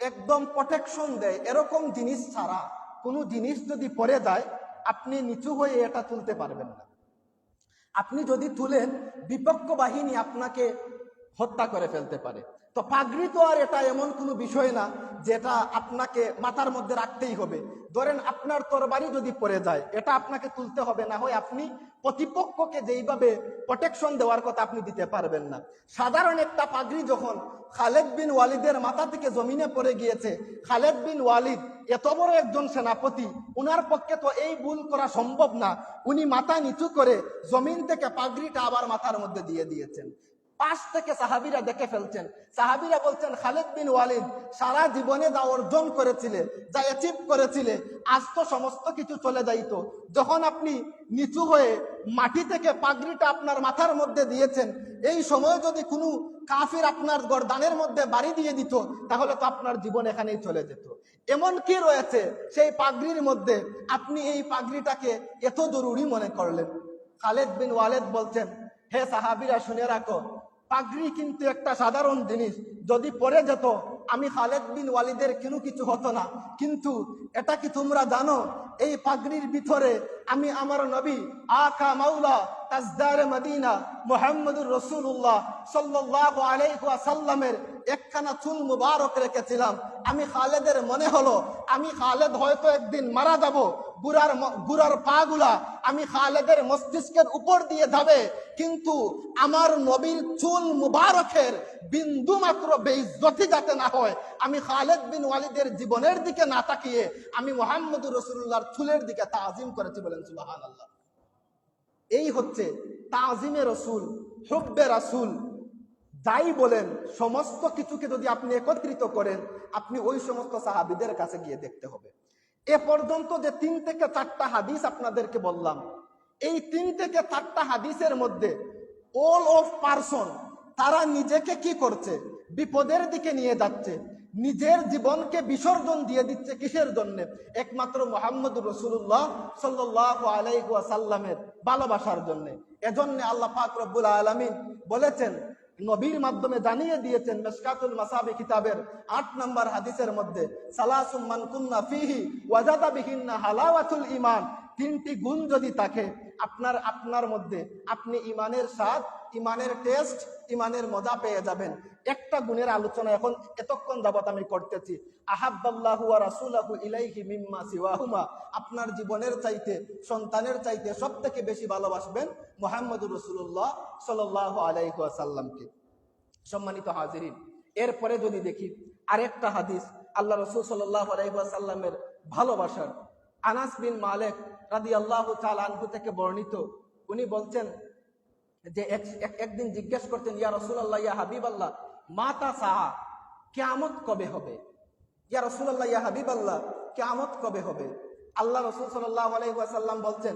একদম প্রোটেকশন দেয় এরকম জিনিস ছাড়া কোনো জিনিস যদি পড়ে যায়, আপনি নিচু হয়ে এটা তুলতে পারবেন না। আপনি যদি তুলেন, বিপক্ষ বাহিনী আপনাকে হত্যা করে ফেলতে পারে। তো পাগড়ি তো আর এটা এমন কোনো বিষয় না যেটা আপনাকে মাথার মধ্যে রাখতেই হবে। ধরেন আপনার তরবারি যদি পড়ে যায়, এটা আপনাকে তুলতে হবে, না হয় আপনি প্রতিপক্ষকে যেইভাবে প্রোটেকশন দেওয়ার কথা আপনি দিতে পারবেন না। সাধারণ একটা পাগড়ি যখন খালেদ বিন ওয়ালিদের মাথা থেকে জমিনে পড়ে গিয়েছে, খালেদ বিন ওয়ালিদ এত বড় একজন সেনাপতি, উনার পক্ষে তো এই ভুল করা সম্ভব না। উনি মাথা নিচু করে জমিন থেকে পাগড়িটা আবার মাথার মধ্যে দিয়ে দিয়েছেন। পাশ থেকে সাহাবীরা দেখে ফেলছেন। সাহাবীরা বলছেন, খালেদ বিন ওয়ালিদ সারা জীবনে যা অর্জন করেছিলে, যা অ্যাচিভ করেছিলে, আজ তো সমস্ত কিছু চলে যাইতো। যখন আপনি নিচু হয়ে মাটি থেকে পাগড়িটা আপনার মাথার মধ্যে দিয়েছেন, এই সময় যদি কোনো কাফির আপনার গর্দানের মধ্যে বাড়ি দিয়ে দিত, তাহলে তো আপনার জীবন এখানেই চলে যেত। এমন কি রয়েছে সেই পাগড়ির মধ্যে, আপনি এই পাগড়িটাকে এত জরুরি মনে করলেন? খালেদ বিন ওয়ালিদ বলছেন, হে সাহাবীরা শুনে রাখো, পাগড়ি কিন্তু একটা সাধারণ জিনিস, যদি পড়ে যেত আমি খালেদ বিন ওয়ালিদের কোনো কিছু হতো না। কিন্তু এটা কি তোমরা জানো, এই পাগড়ির ভিতরে আমি আমার নবী আকা মাওলা তাজদারে মদিনা মুহাম্মদুর রাসূলুল্লাহ সাল্লাল্লাহু আলাইহি ওয়াসাল্লামের একখানা চুল মুবারক রেখেছিলাম। আমি খালেদের মনে হলো আমি খালেদ হয়তো একদিন মারা যাব, গুড়ার পাগুলা আমি খালেদের মস্তিষ্কের উপর দিয়ে যাবে, কিন্তু আমার নবীর চুল মুবারকের বিন্দু মাত্র বেইজ্জতি যাতে না হয়, আমি খালেদ বিন ওয়ালিদের জীবনের দিকে না তাকিয়ে আমি মুহাম্মদুর রাসূলুল্লাহর চুলের দিকে তাজিম করেছি। বলেন সুবহানাল্লাহ। এই হচ্ছে তাজিমে রসুল, হুব্বে রাসূল। যাই বলেন, সমস্ত কিছুকে যদি আপনি একত্রিত করেন, আপনি ওই সমস্ত সাহাবীদের কাছে গিয়ে দেখতে হবে। এ পর্যন্ত যে 3 থেকে 4টা হাদিস আপনাদেরকে বললাম, এই 3 থেকে 4টা হাদিসের মধ্যে অল অফ পারসন তারা নিজেকে কি করছে? বিপদের দিকে নিয়ে যাচ্ছে, নিজের জীবনকে বিসর্জন দিয়ে দিচ্ছে। কিসের জন্য? একমাত্র মুহাম্মদুর রাসূলুল্লাহ সাল্লাল্লাহু আলাইহি ওয়াসাল্লামের ভালোবাসার জন্য। এজন্য আল্লাহ পাক রব্বুল আলামিন বলেছেন, নবীর মাধ্যমে জানিয়ে দিয়েছেন মিশকাতুল মাসাবি কিতাবের 8 নম্বর হাদিসের মধ্যে, সালাসুম মান কুন্না ফিহি ওয়াজাদা বিহিন্না হালাওয়াতুল ঈমান। 3টি গুণ যদি থাকে আপনার মধ্যে, আপনি ইমানের স্বাদ, ইমানের টেস্ট, ইমানের মজা পেয়ে যাবেন। একটা গুণের আলোচনা এখন এতক্ষণ যাবত আমি করতেছি, আহাব্বাল্লাহু ওয়া রাসূলুহু ইলাইহি মিম্মা সিওয়াহুমা। আপনার জীবনের চাইতে, সন্তানের চাইতে সবথেকে বেশি ভালোবাসবেন মুহাম্মদুর রাসূলুল্লাহ সাল্লাল্লাহু আলাইহি ওয়াসাল্লামকে। সম্মানিত হাজিরিন, এরপরে যদি দেখি আরেকটা হাদিস আল্লাহ রাসূল সাল্লাল্লাহু আলাইহি ওয়াসাল্লামের ভালোবাসার, আনাস বিন মালিক রাদিয়াল্লাহু তাআলা আনহু থেকে বর্ণিত। উনি বলছেন যে একদিন জিজ্ঞেস করতেন, ইয়া রাসূলুল্লাহ, ইয়া হাবিবাল্লাহ, মাতা সাআ, কিয়ামত কবে হবে? ইয়া রাসূলুল্লাহ, ইয়া হাবিবাল্লাহ, কিয়ামত কবে হবে? আল্লাহ রাসূল সাল্লাল্লাহু আলাইহি ওয়াসাল্লাম বলছেন,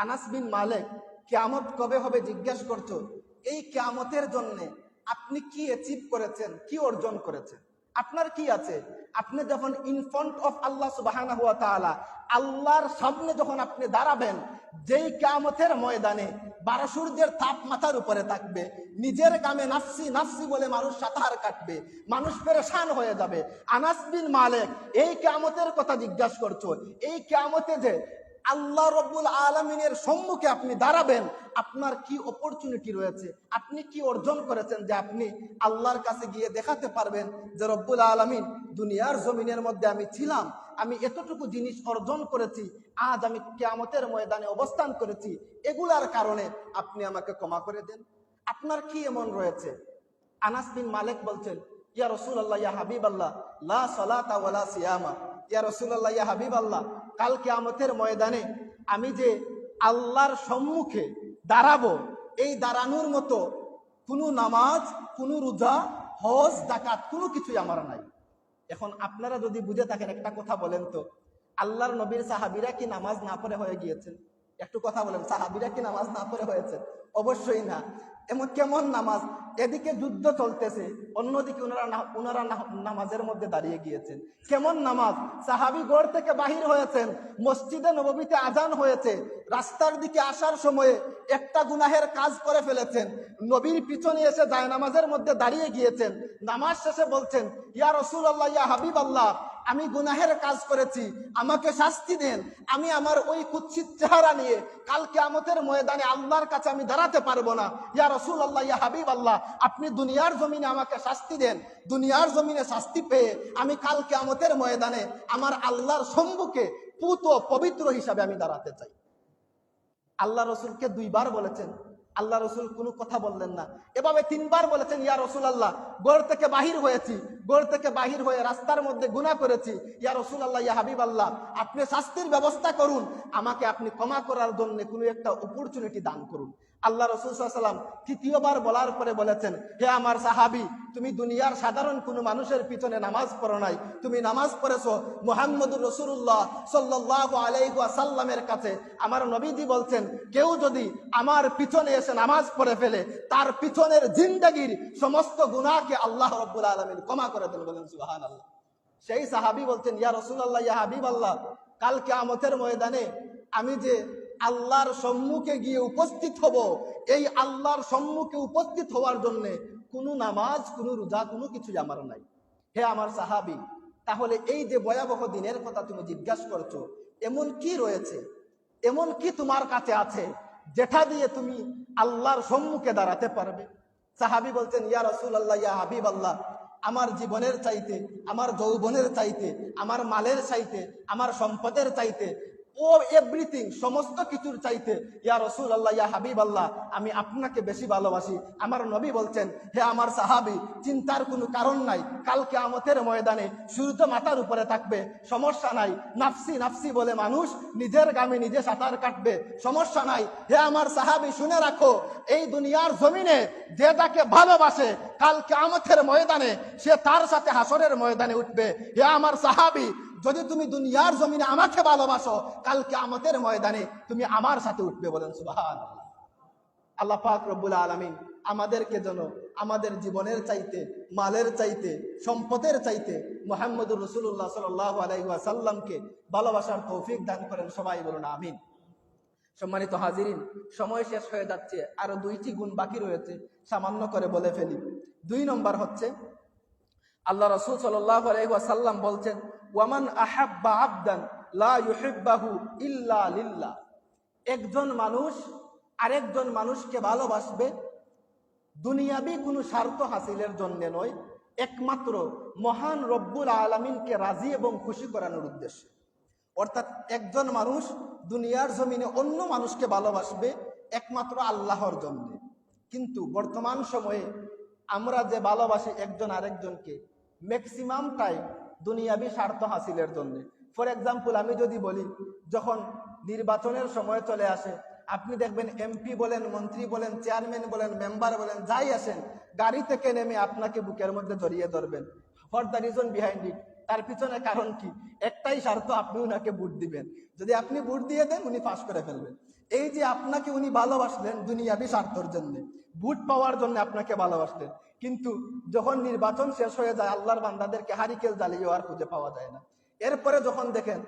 আনাস বিন মালিক, কিয়ামত কবে হবে জিজ্ঞেস করছো, এই কিয়ামতের জন্য আপনি কি অ্যাচিভ করেছেন, কি অর্জন করেছেন, আপনার কি আছে? আপনি যখন ইন ফ্রন্ট অফ আল্লাহ সুবহানাহু ওয়া তাআলা, আল্লাহর সামনে যখন আপনি দাঁড়াবেন, যেই কিয়ামতের ময়দানে 12 সূর্যের তাপ মাথার উপরে থাকবে, নিজের কামে নাফসি নাফসি বলে মানুষ সাঁতার কাটবে, মানুষ পেরেশান হয়ে যাবে। আনাস বিন মালিক এই কিয়ামতের কথা জিজ্ঞাসা করছো, এই কিয়ামতে যে আল্লাহ রব্বুল আলামিনের সম্মুখে আপনি দাঁড়াবেন, আপনার কি অপরচুনিটি রয়েছে, আপনি কি অর্জন করেছেন, যে আপনি আল্লাহর কাছে গিয়ে দেখাতে পারবেন যে রব্বুল আলামিন, দুনিয়ার জমিনের মধ্যে আমি ছিলাম, আমি এতটুকু জিনিস অর্জন করেছি, আজ আমি কিয়ামতের ময়দানে অবস্থান করেছি, এগুলার কারণে আপনি আমাকে ক্ষমা করে দেন। আপনার কি এমন রয়েছে? আনাস বিন মালিক বলছেন, ইয়া রাসূলুল্লাহ, ইয়া হাবিবাল্লাহ, লা সালাতা ওয়ালা সিয়ামা। ইয়া রাসূলুল্লাহ, ইয়া হাবিবাল্লাহ, কাল কিয়ামতের ময়দানে আমি যে আল্লাহর সম্মুখে দাঁড়াবো, এই দাঁড়ানোর মতো কোনো নামাজ, কোনো রোজা, হজ, যাকাত কোনো কিছুই আমার নাই। এখন আপনারা যদি বুঝে থাকেন একটা কথা বলেন তো, আল্লাহর নবীর সাহাবীরা কি নামাজ না পড়ে হয়ে গিয়েছেন? একটু কথা বলেন, সাহাবীরা কি নামাজ না পড়ে হয়েছে? অবশ্যই না। এমন কেমন নামাজ? এদিকে যুদ্ধ চলতেছে, অন্যদিকে ওনারা নামাজের মধ্যে দাঁড়িয়ে গিয়েছেন। কেমন নামাজ? সাহাবী গড় থেকে বাহির হয়েছেন, মসজিদে নববীতে আজান হয়েছে, রাস্তার দিকে আসার সময়ে একটা গুনাহের কাজ করে ফেলেছেন, নবীর পিছনে এসে জায়নামাজের মধ্যে দাঁড়িয়ে গিয়েছেন, নামাজ শেষে বলছেন, ইয়া রাসূলুল্লাহ, ইয়া হাবিবাল্লাহ, আমি গুনাহের কাজ করেছি, আমাকে শাস্তি দেন। আমি আমার ওই কুৎসিত চেহারা নিয়ে কাল কিয়ামতের ময়দানে আল্লাহর কাছে আমি দাঁড়াতে পারবো না। ইয়া রাসূলুল্লাহ, ইয়া হাবিবাল্লাহ, আপনি দুনিয়ার জমিনে আমাকে শাস্তি দেন। দুনিয়ার জমিনে শাস্তি পেয়ে আমি কাল কিয়ামতের ময়দানে আমার আল্লাহর সম্মুখে পুত পবিত্র হিসাবে আমি দাঁড়াতে চাই। আল্লাহ রসুলকে 2 বার বলেছেন, আল্লাহ রসুল কোনো কথা বললেন না। এভাবে 3 বার বলেছেন, ইয়া রাসূলুল্লাহ, ঘর থেকে বাহির হয়েছি, ঘর থেকে বাহির হয়ে রাস্তার মধ্যে গুনাহ করেছি, ইয়া রাসূলুল্লাহ, ইয়া হাবিবাল্লাহ, আপনি শাস্তির ব্যবস্থা করুন, আমাকে আপনি ক্ষমা করার জন্য কোনো একটা অপরচুনিটি দান করুন। আল্লাহ রাসূল সাল্লাল্লাহু আলাইহি ওয়াসাল্লাম 3য় বলার পরে বলেছেন, হে আমার সাহাবী, তুমি দুনিয়ার সাধারণ কোনো মানুষের পিছনে নামাজ পড়ো নাই, তুমি নামাজ পড়েছো মুহাম্মদুর রাসূলুল্লাহ সাল্লাল্লাহু আলাইহি ওয়াসাল্লামের কাছে। আমার নবীজি বলছেন, কেউ যদি আমার পিছনে এসে নামাজ পড়ে ফেলে, তার পিছনের জিন্দেগির সমস্ত গুনাহকে আল্লাহ রাব্বুল আলামিন ক্ষমা করে দেন। বলেন সুবহানাল্লাহ। সেই সাহাবী বলছেন, ইয়া রাসূলুল্লাহ, ইয়া হাবিবাল্লাহ, কাল কিয়ামতের ময়দানে আমি যে আল্লাহর সম্মুখে গিয়ে উপস্থিত হব, এই আল্লাহর সম্মুখে উপস্থিত হওয়ার জন্য কোনো নামাজ, কোনো রোজা, কোনো কিছুই আমার নাই। হে আমার সাহাবী, তাহলে এই যে ভয়াবহ দিনের কথা তুমি জিজ্ঞাসা করছো, এমন কি রয়েছে, এমন কি তোমার কাছে আছে যেটা দিয়ে তুমি আল্লাহর সম্মুখে দাঁড়াতে পারবে? সাহাবী বলছেন, ইয়া রাসূলুল্লাহ, ইয়া হাবিবাল্লাহ, আমার জীবনের চাইতে, আমার যৌবনের চাইতে, আমার মালের চাইতে, আমার সম্পদের চাইতে, ও এভরিথিং, সমস্ত কিছুর চাইতে, ইয়া রাসূলুল্লাহ, ইয়া হাবিবাল্লাহ, আমি আপনাকে বেশি ভালোবাসি। আমার নবী বলছেন, হে আমার সাহাবী, চিন্তার কোনো কারণ নাই, কাল কিয়ামতের ময়দানে সূর্য মাথার উপরে থাকবে, সমস্যা নাই। নাফসি নাফসি বলে মানুষ নিজের গামে নিজে সাঁতার কাটবে, সমস্যা নাই। হে আমার সাহাবী, শুনে রাখো, এই দুনিয়ার জমিনে যে যাকে ভালোবাসে, কাল কিয়ামতের ময়দানে সে তার সাথে হাসরের ময়দানে উঠবে। হে আমার সাহাবী, যদি তুমি দুনিয়ার জমিনে আমাকে ভালোবাসো, কাল কিয়ামতের ময়দানে তুমি আমার সাথে উঠবে। বলেন সুবহানাল্লাহ। আল্লাহ পাক রব্বুল আলামিন আমাদেরকে যেন আমাদের জীবনের চাইতে, মালের চাইতে, সম্পদের চাইতে মুহাম্মদুর রাসূলুল্লাহ সাল্লাল্লাহু আলাইহি ওয়াসাল্লামকে ভালোবাসার তৌফিক দান করেন। সবাই বলুন আমিন। সম্মানিত হাজিরিন, সময় শেষ হয়ে যাচ্ছে, আরো 2টি গুণ বাকি রয়েছে, সামান্য করে বলে ফেলি। 2 নম্বর হচ্ছে, আল্লাহ রাসূল সাল্লাল্লাহু আলাইহি ওয়াসাল্লাম বলছেন, ওয়ামান আহাব্বা আবদান লা ইউহিব্বাহু ইল্লা লিল্লাহ। একজন মানুষ আরেকজন মানুষকে ভালোবাসবে দুনিয়াবি কোনো স্বার্থ হাসিলের জন্য নয়, একমাত্র মহান রব্বুল আলামিনকে রাজি এবং খুশি করানোর উদ্দেশ্যে। অর্থাৎ একজন মানুষ দুনিয়ার জমিনে অন্য মানুষকে ভালোবাসবে একমাত্র আল্লাহর জন্য। কিন্তু বর্তমান সময়ে আমরা যে ভালোবাসি একজন আরেকজনকে, ম্যাক্সিমাম টাইম দুনিয়াবি স্বার্থ হাসিলের জন্য। ফর এক্সাম্পল, আমি যদি বলি, যখন নির্বাচনের সময় চলে আসে, আপনি দেখবেন এমপি বলেন, মন্ত্রী বলেন, চেয়ারম্যান বলেন, মেম্বার বলেন, যাই আসেন, গাড়ি থেকে নেমে আপনাকে বুকের মধ্যে জড়িয়ে ধরবেন। For the reason behind it, তার পিছনে কারণ কি? একটাই স্বার্থ, আপনি উনাকে ভোট দিবেন। যদি আপনি ভোট দিয়ে দেন, উনি পাস করে ফেলবেন। এই যে আপনাকে উনি ভালোবাসলেন দুনিয়াবি স্বার্থের জন্য, ভোট পাওয়ার জন্য আপনাকে ভালোবাসলেন, কিন্তু যখন নির্বাচন শেষ হয়ে যায়, আল্লাহর বান্দাদেরকে হারিকেল জ্বালিয়েও আর খুঁজে পাওয়া যায় না। এরপরে যখন দেখেন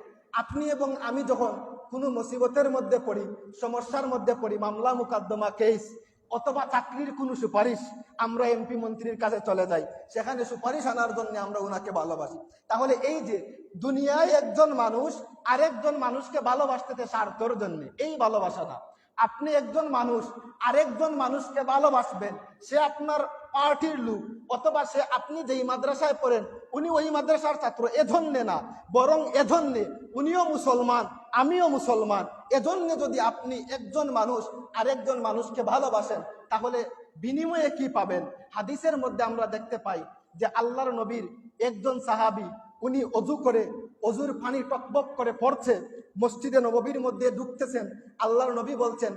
আপনি এবং আমি যখন কোনো মুসিবতের মধ্যে পড়ি, সমস্যার মধ্যে পড়ি, মামলা মুকদ্দমা, কেস অথবা চাকরির কোনো সুপারিশ, আমরা এমপি মন্ত্রীর কাছে চলে যাই, সেখানে সুপারিশ আনার জন্য আমরা ওনাকে ভালোবাসি। তাহলে এই যে দুনিয়ায় একজন মানুষ আরেকজন মানুষকে ভালোবাসতে স্বার্থের জন্য, এই ভালোবাসা না। আপনি একজন মানুষ আরেকজন মানুষকে ভালোবাসবেন, সে আপনার পার্টির লোক, অথবা সে আপনি যেই মাদ্রাসায় পড়েন উনি ওই মাদ্রাসার ছাত্র, এজন্য না, বরং এজন্য উনিও মুসলমান, আমিও মুসলমান, এজন্য যদি আপনি একজন মানুষ আরেকজন মানুষকে ভালোবাসেন, তাহলে বিনিময়ে কি পাবেন? হাদিসের মধ্যে আমরা দেখতে পাই যে আল্লাহর নবীর একজন সাহাবী, উনি অজু করে, অজুর পানি টকবক করে পড়ছে, মসজিদে নববীর মধ্যে ঢুকতেছেন, আল্লাহর নবী বলছেন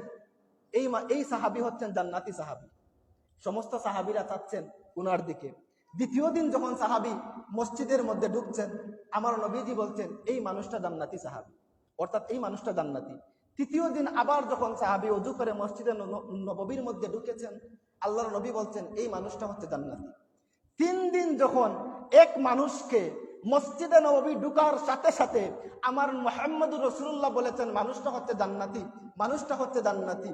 এই সাহাবী হচ্ছেন জান্নাতি সাহাবী। সমস্ত সাহাবীরা চাচ্ছেন উনার দিকে। দ্বিতীয় দিন যখন সাহাবী মসজিদের মধ্যে ঢুকছেন, আমার নবীজি বলছেন এই মানুষটা জান্নাতি সাহাবী, অর্থাৎ এই মানুষটা জান্নাতি। তৃতীয় দিন আবার যখন সাহাবী ওযু করে মসজিদে নববীর মধ্যে ঢুকেছেন, আল্লাহর নবী বলছেন এই মানুষটা হচ্ছে জান্নাতি। 3 দিন যখন এক মানুষকে মসজিদে নববী ঢুকার সাথে সাথে আমার মুহাম্মদুর রাসূলুল্লাহ বলেছেন মানুষটা হচ্ছে জান্নাতি, মানুষটা হচ্ছে জান্নাতি।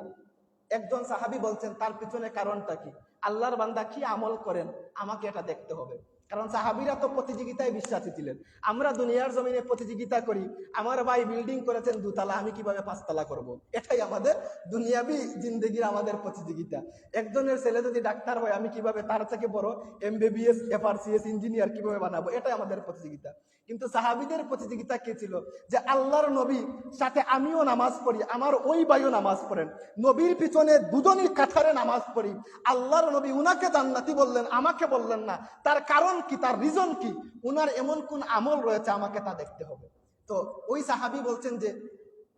একজন সাহাবী বলছেন তার পিছনে কারণটা কি? আল্লাহর বান্দা কি আমল করেন আমাকে এটা দেখতে হবে। কারণ সাহাবীরা তো প্রতিযোগিতায় বিশ্বাসী ছিলেন। আমরা দুনিয়ার জমিনে প্রতিযোগিতা করি, আমার ভাই বিল্ডিং করেছেন 2 তলা, আমি কিভাবে 5 তলা করব। এটাই আমাদের দুনিয়াবি জিন্দেগির আমাদের প্রতিযোগিতা। একজনের ছেলে যদি ডাক্তার হয়, আমি কিভাবে তার থেকে বড় MBBS FRCS ইঞ্জিনিয়ার কিভাবে বানাবো, এটাই আমাদের প্রতিযোগিতা। কিন্তু সাহাবীদের প্রতিযোগিতা কি ছিল? যে আল্লাহর নবী সাথে আমিও নামাজ পড়ি, আমার ওই ভাইও নামাজ পড়েন, নবীর পিছনে দুজনই কাতারে নামাজ পড়ি, আল্লাহর নবী উনাকে জান্নাতি বললেন, আমাকে বললেন না। তার কারণ কি? তার রিজন কি? উনার এমন কোন আমল রয়েছে আমাকে তা দেখতে হবে। তো ওই সাহাবী বলছেন যে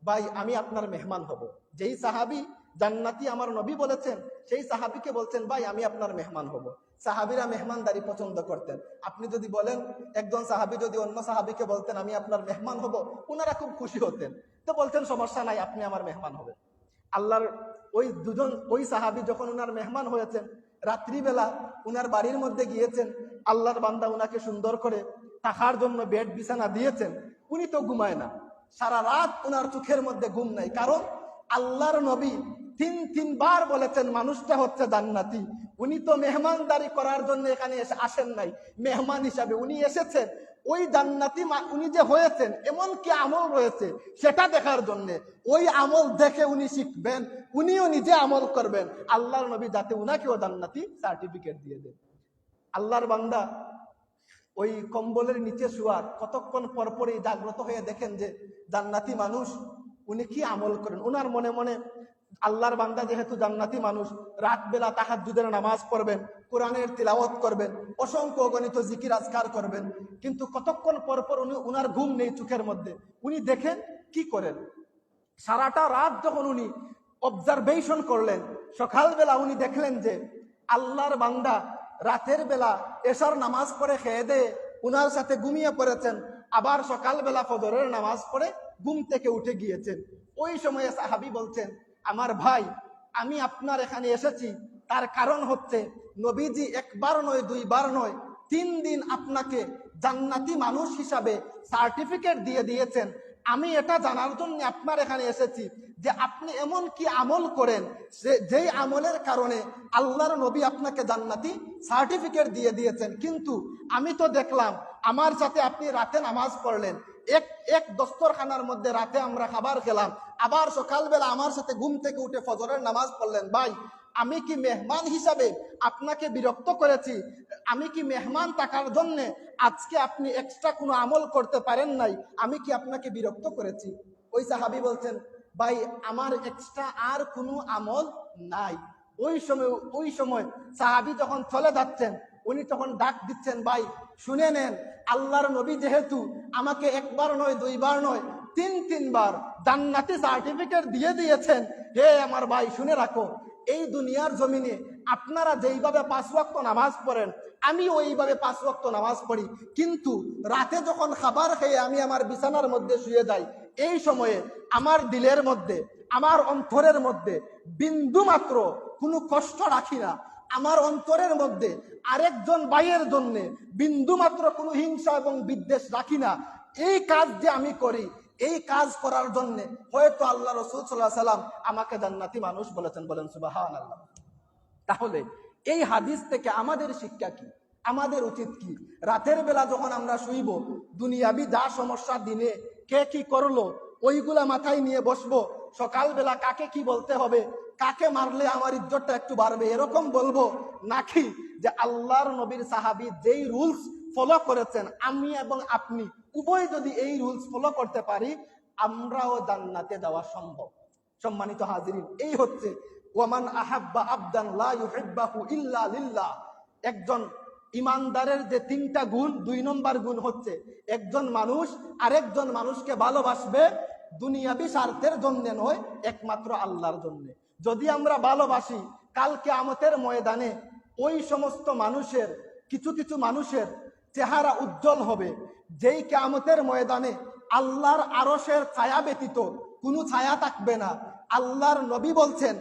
ভাই আমি আপনার মেহমান হব। যেই সাহাবী জান্নাতি আমার নবী বলেছেন, সেই সাহাবীকে বলছেন ভাই আমি আপনার মেহমান হব। সাহাবীরা মেহমানদারি পছন্দ করতেন। আপনি যদি বলেন, একজন সাহাবী যদি অন্য সাহাবীকে বলতেন আমি আপনার মেহমান হব, ওনারা খুব খুশি হতেন। তো বলতেন সমস্যা নাই, আপনি আমার মেহমান হবেন। আল্লাহর ওই সাহাবী যখন উনার মেহমান হয়েছেন, রাত্রিবেলা উনার বাড়ির মধ্যে গিয়েছেন, আল্লাহর বান্দা উনাকে সুন্দর করে থাকার জন্য বেড বিছানা দিয়েছেন। উনি তো ঘুমায় না, সারা রাত উনার চোখের মধ্যে ঘুম নাই। কারণ আল্লাহর নবী 3বার বলেছেন মানুষটা হচ্ছে জান্নাতি। উনি তো মেহমানদারি করার জন্য এখানে আসেন নাই, মেহমান হিসাবে উনি এসেছেন ওই জান্নাতি উনি যে হয়েছেন এমন কি আমল রয়েছে সেটা দেখার জন্য। ওই আমল দেখে উনি শিখবেন, উনিও নিজে আমল করবেন, আল্লাহর নবী যাতে উনাকেও জান্নাতি সার্টিফিকেট দিয়ে দেন। আল্লাহর বান্দা ওই কম্বলের নিচে শুয়ার কতক্ষণ পরপরই জাগ্রত হয়ে দেখেন যে জান্নাতি মানুষ উনি কি আমল করেন। উনার মনে মনে আল্লাহর বান্দা যেহেতু জান্নাতি মানুষ, রাত বেলা তাহাজ্জুদের নামাজ পড়বেন, কোরআনের তিলাওয়াত করবেন, অসংখ্য অগণিত জিকির আজকার করবেন, কিন্তু কতক্ষণ পরপর উনার ঘুম নেই চোখের মধ্যে। উনি দেখেন কি করেন, সারাটা রাত যখন উনি অবজারভেশন করলেন, সকালবেলা উনি দেখলেন যে আল্লাহর বান্দা রাতের বেলা এশার নামাজ পড়ে খেয়ে দিয়ে উনার সাথে ঘুমিয়ে পড়েছেন, আবার সকালবেলা ফজরের নামাজ পড়ে ঘুম থেকে উঠে গিয়েছেন। ওই সময়ে সাহাবী বলছেন আমার ভাই আমি আপনার এখানে এসেছি, তার কারণ হচ্ছে নবীজি 1বার নয় 2বার নয় 3 দিন আপনাকে জান্নাতি মানুষ হিসাবে সার্টিফিকেট দিয়ে দিয়েছেন। আমি এটা জানার জন্য আপনার এখানে এসেছি যে আপনি এমন কি আমল করেন যেই আমলের কারণে আল্লাহর নবী আপনাকে জান্নাতি সার্টিফিকেট দিয়ে দিয়েছেন। কিন্তু আমি তো দেখলাম আমার সাথে আপনি রাতে নামাজ পড়লেন, এক দস্তরখানার মধ্যে রাতে আমরা খাবার খেলাম, আবার সকালবেলা আমার সাথে ঘুম থেকে উঠে ফজরের নামাজ পড়লেন। ভাই আমি কি মেহমান হিসাবে আপনাকে বিরক্ত করেছি? আমি কি মেহমান থাকার জন্য আজকে আপনি এক্সট্রা কোনো আমল করতে পারেন নাই? আমি কি আপনাকে বিরক্ত করেছি? ওই সাহাবী বলছেন ভাই আমার এক্সট্রা আর কোনো আমল নাই। ওই সময় সাহাবী যখন চলে যাচ্ছেন উনি তখন ডাক দিচ্ছেন ভাই শুনে নেন, আল্লাহর নবী যেহেতু আমাকে 1বার নয় 2বার নয় 3বার জান্নাতি সার্টিফিকেট দিয়ে দিয়েছেন, হে আমার ভাই শুনে রাখো, এই দুনিয়ার জমিনে আপনারা যেইভাবে 5 ওয়াক্ত নামাজ পড়েন আমি ওইভাবে 5 ওয়াক্ত নামাজ পড়ি, কিন্তু রাতে যখন খাবার খেয়ে আমি আমার বিছানার মধ্যে শুয়ে যাই, এই সময়ে আমার দিলের মধ্যে আমার অন্তরের মধ্যে বিন্দু মাত্র কোনো কষ্ট রাখি না। আমার অন্তরের মধ্যে আরেকজন ভাইয়ের জন্য বিন্দু মাত্র কোনো হিংসা এবং বিদ্বেষ রাখি না। এই কাজ যে আমি করি, এই কাজ করার জন্য হয়তো আল্লাহ রাসূল সাল্লাল্লাহু আলাইহি ওয়াসাল্লাম আমাকে জান্নাতি মানুষ বলেছেন। বলেন সুবহানাল্লাহ। তাহলে এই হাদিস থেকে আমাদের শিক্ষা কি, আমাদের উচিত কি? রাতের বেলা যখন আমরা শুইব, দুনিয়াবি যা সমস্যা দিনে কে কি করলো ওইগুলা মাথায় নিয়ে বসবো, সকালবেলা কাকে কি বলতে হবে, কাকে মারলে আমার ইজ্জতটা একটু বাড়বে, এরকম বলবো নাকি যে আল্লাহর নবীর সাহাবী যেই রুলস ফলো করেছেন আমি এবং আপনি উভয় যদি এই রুলস ফলো করতে পারি আমরাও জান্নাতে যাওয়া সম্ভব। সম্মানিত হাজিরিন, এই হচ্ছে ওয়ামান আহাব্বা আবদান লা ইউহিব্বাহু ইল্লা লিল্লাহ। একজন ইমানদারের যে 3টা গুণ, 2 নম্বর গুণ হচ্ছে একজন মানুষ আরেকজন মানুষকে ভালোবাসবে দুনিয়াবি স্বার্থের জন্য নয়, একমাত্র আল্লাহর জন্য। যদি আমরা ভালোবাসি কাল কিয়ামতের ময়দানে ওই সমস্ত মানুষের কিছু কিছু মানুষের চেহারা উজ্জ্বল হবে, যেই কিয়ামতের ময়দানে আল্লাহর আরশের ছায়া ব্যতীত কোনো ছায়া থাকবে না। আল্লাহর নবী বলছেন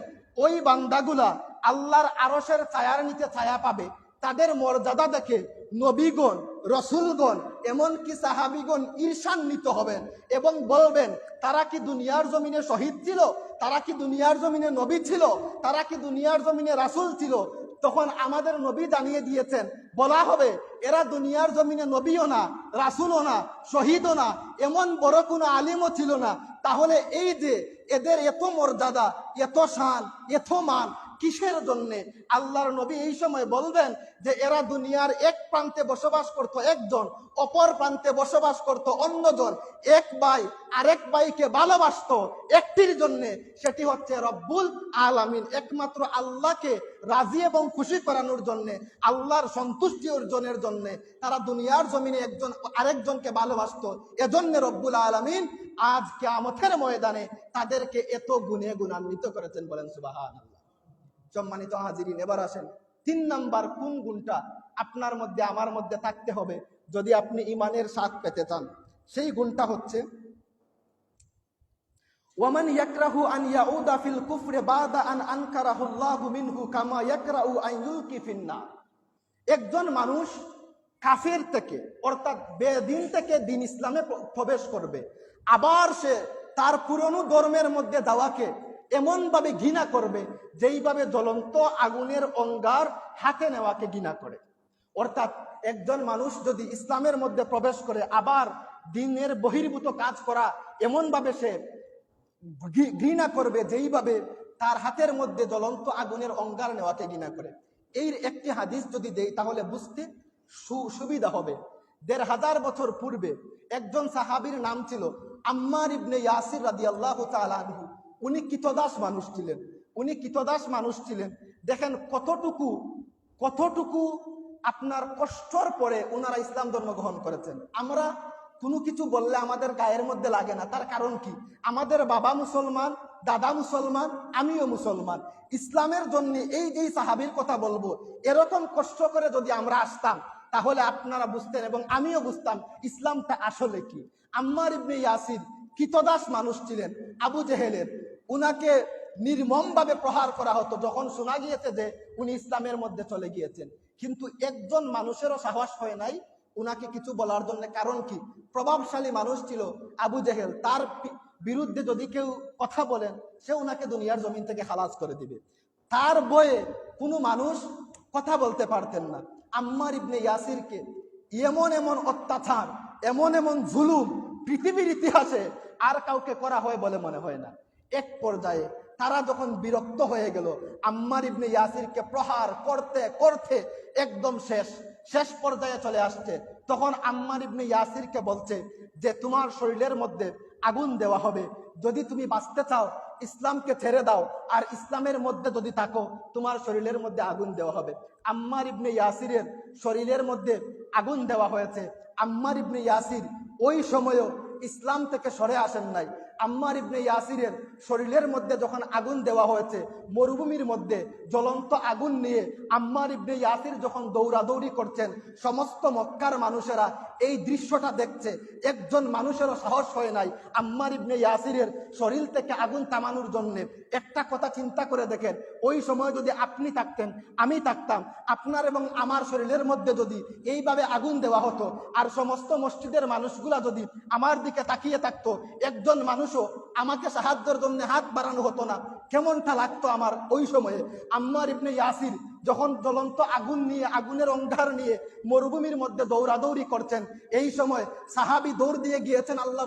ওই বান্দাগুলা আল্লাহর আরশের ছায়ার নিচে ছায়া পাবে। তাদের মর্যাদা দেখে নবীগণ, রসুলগণ, এমনকি সাহাবীগণ ঈর্ষান্বিত হবেন এবং বলবেন, তারা কি দুনিয়ার জমিনে শহীদ ছিল? তারা কি দুনিয়ার জমিনে নবী ছিল? তারা কি দুনিয়ার জমিনে রাসূল ছিল? তখন আমাদের নবী জানিয়ে দিয়েছেন, বলা হবে এরা দুনিয়ার জমিনে নবীও না, রাসূলও না, শহীদও না, এমন বড় কোনো আলিমও ছিল না। তাহলে এই যে এদের এত মর্যাদা, এত শান, এত মান কিসের জন্যে? আল্লাহর নবী এই সময় বলবেন যে এরা দুনিয়ার এক প্রান্তে বসবাস করত একজন, অপর প্রান্তে বসবাস করত অন্যজন। এক ভাই আরেক ভাইকে ভালোবাসতো একটির জন্যে, সেটি হচ্ছে রব্বুল আলামিন, একমাত্র আল্লাহকে রাজি এবং খুশি করানোর জন্যে, আল্লাহর সন্তুষ্টি অর্জনের জন্যে তারা দুনিয়ার জমিনে একজন আরেকজনকে ভালোবাসতো। এজন্য রব্বুল আলামিন আজ কিয়ামতের ময়দানে তাদেরকে এত গুণে গুণান্বিত করেছেন। বলেন সুবহানাল্লাহ। সম্মানিত হাজিরিন, এবার আসেন 3 নাম্বার কোন গুণটা আপনার মধ্যে আমার মধ্যে থাকতে হবে যদি আপনি ঈমানের স্বাদ পেতে চান। সেই গুণটা হচ্ছে ওয়ামান ইয়াকরাহু আন ইয়াউদা ফিল কুফরি বাদা আন আনকারাহু আল্লাহু মিনহু কামা ইয়াকরাহু আন ইউলকি ফিন্নার। একজন মানুষ কাফের থেকে অর্থাৎ বেদিন থেকে দিন ইসলামে প্রবেশ করবে, আবার সে তার পুরনো ধর্মের মধ্যে যাওয়াকে এমন ভাবে ঘৃণা করবে যেইভাবে জ্বলন্ত আগুনের অঙ্গার হাতে নেওয়াকে ঘৃণা করে। অর্থাৎ একজন মানুষ যদি ইসলামের মধ্যে প্রবেশ করে আবার দিনের বহির্ভূত কাজ করা এমন ভাবে সে ঘৃণা করবে যেইভাবে তার হাতের মধ্যে জ্বলন্ত আগুনের অঙ্গার নেওয়াকে ঘৃণা করে। এই একটি হাদিস যদি দেই তাহলে বুঝতে সুবিধা হবে। ১৫০০ বছর পূর্বে একজন সাহাবীর নাম ছিল আম্মার ইবনে ইয়াসির রাদিয়াল্লাহু তাআলা আনহু। উনি কৃতদাস মানুষ ছিলেন। দেখেন কতটুকু আপনার কষ্টর পরে ওনারা ইসলাম ধর্ম গ্রহণ করেছেন। আমরা কোনো কিছু বললে আমাদের গায়ের মধ্যে লাগে না, তার কারণ কি? আমাদের বাবা মুসলমান, দাদা মুসলমান, আমিও মুসলমান। ইসলামের জন্য এই যে সাহাবীর কথা বলবো, এরকম কষ্ট করে যদি আমরা আসতাম তাহলে আপনারা বুঝতেন এবং আমিও বুঝতাম ইসলামটা আসলে কি। আম্মার ইবনে ইয়াসির কৃতদাস মানুষ ছিলেন আবু জেহেলের। উনাকে নির্মমভাবে প্রহার করা হতো যখন শোনা গিয়েছে যে উনি ইসলামের মধ্যে চলে গিয়েছেন। কিন্তু একজন মানুষেরও সাহস হয় নাই উনাকে কিছু বলার জন্য। কারণ কি? প্রভাবশালী মানুষ ছিল আবু জেহেল, তার বিরুদ্ধে যদি কেউ কথা বলেন সে উনাকে দুনিয়ার জমিন থেকে খালাস করে দিবে। তার বয়ে কোনো মানুষ কথা বলতে পারতেন না। আম্মার ইবনে ইয়াসিরকে এমন অত্যাচার, এমন জুলুম পৃথিবীর ইতিহাসে আর কাউকে করা হয় বলে মনে হয় না। এক পর্যায়ে তারা যখন বিরক্ত হয়ে গেল, আম্মার ইবনে ইয়াসিরকে প্রহার করতে করতে একদম শেষ পর্যায়ে চলে আসছে, তখন আম্মার ইবনে ইয়াসিরকে বলছে যে তোমার শরীরের মধ্যে আগুন দেওয়া হবে, যদি তুমি বাঁচতে চাও ইসলামকে ছেড়ে দাও, আর ইসলামের মধ্যে যদি থাকো তোমার শরীরের মধ্যে আগুন দেওয়া হবে। আম্মার ইবনে ইয়াসিরের শরীরের মধ্যে আগুন দেওয়া হয়েছে। আম্মার ইবনে ইয়াসির ওই সময়ও ইসলাম থেকে সরে আসেন নাই। আম্মার ইবনে ইয়াসিরের শরীরের মধ্যে যখন আগুন দেওয়া হয়েছে, মরুভূমির মধ্যে জ্বলন্ত আগুন নিয়ে আম্মার ইবনে ইয়াসির যখন দৌড়াদৌড়ি করছেন, সমস্ত মক্কার মানুষেরা এই দৃশ্যটা দেখছে। একজন মানুষেরও সাহস হয় নাই আম্মার ইবনে ইয়াসিরের শরীর থেকে আগুন থামানোর জন্য। একটা কথা চিন্তা করে দেখেন, ওই সময় যদি আপনি থাকতেন, আমি থাকতাম, আপনার এবং আমার শরীরের মধ্যে যদি এইভাবে আগুন দেওয়া হতো আর সমস্ত মসজিদের মানুষগুলা যদি আমার দিকে তাকিয়ে থাকতো, একজন মানুষও আমাকে সাহায্যের জন্য হাত বাড়ানো হতো না, কেমনটা লাগতো আমার ওই সময়ে? আম্মার ইবনে ইয়াসির যখন জ্বলন্ত আগুন নিয়ে, আগুনের অঙ্গার নিয়ে মরুভূমির মধ্যে দৌড়াদৌড়ি করছেন, এই সময় সাহাবী দৌড় দিয়ে গিয়েছেন আল্লাহ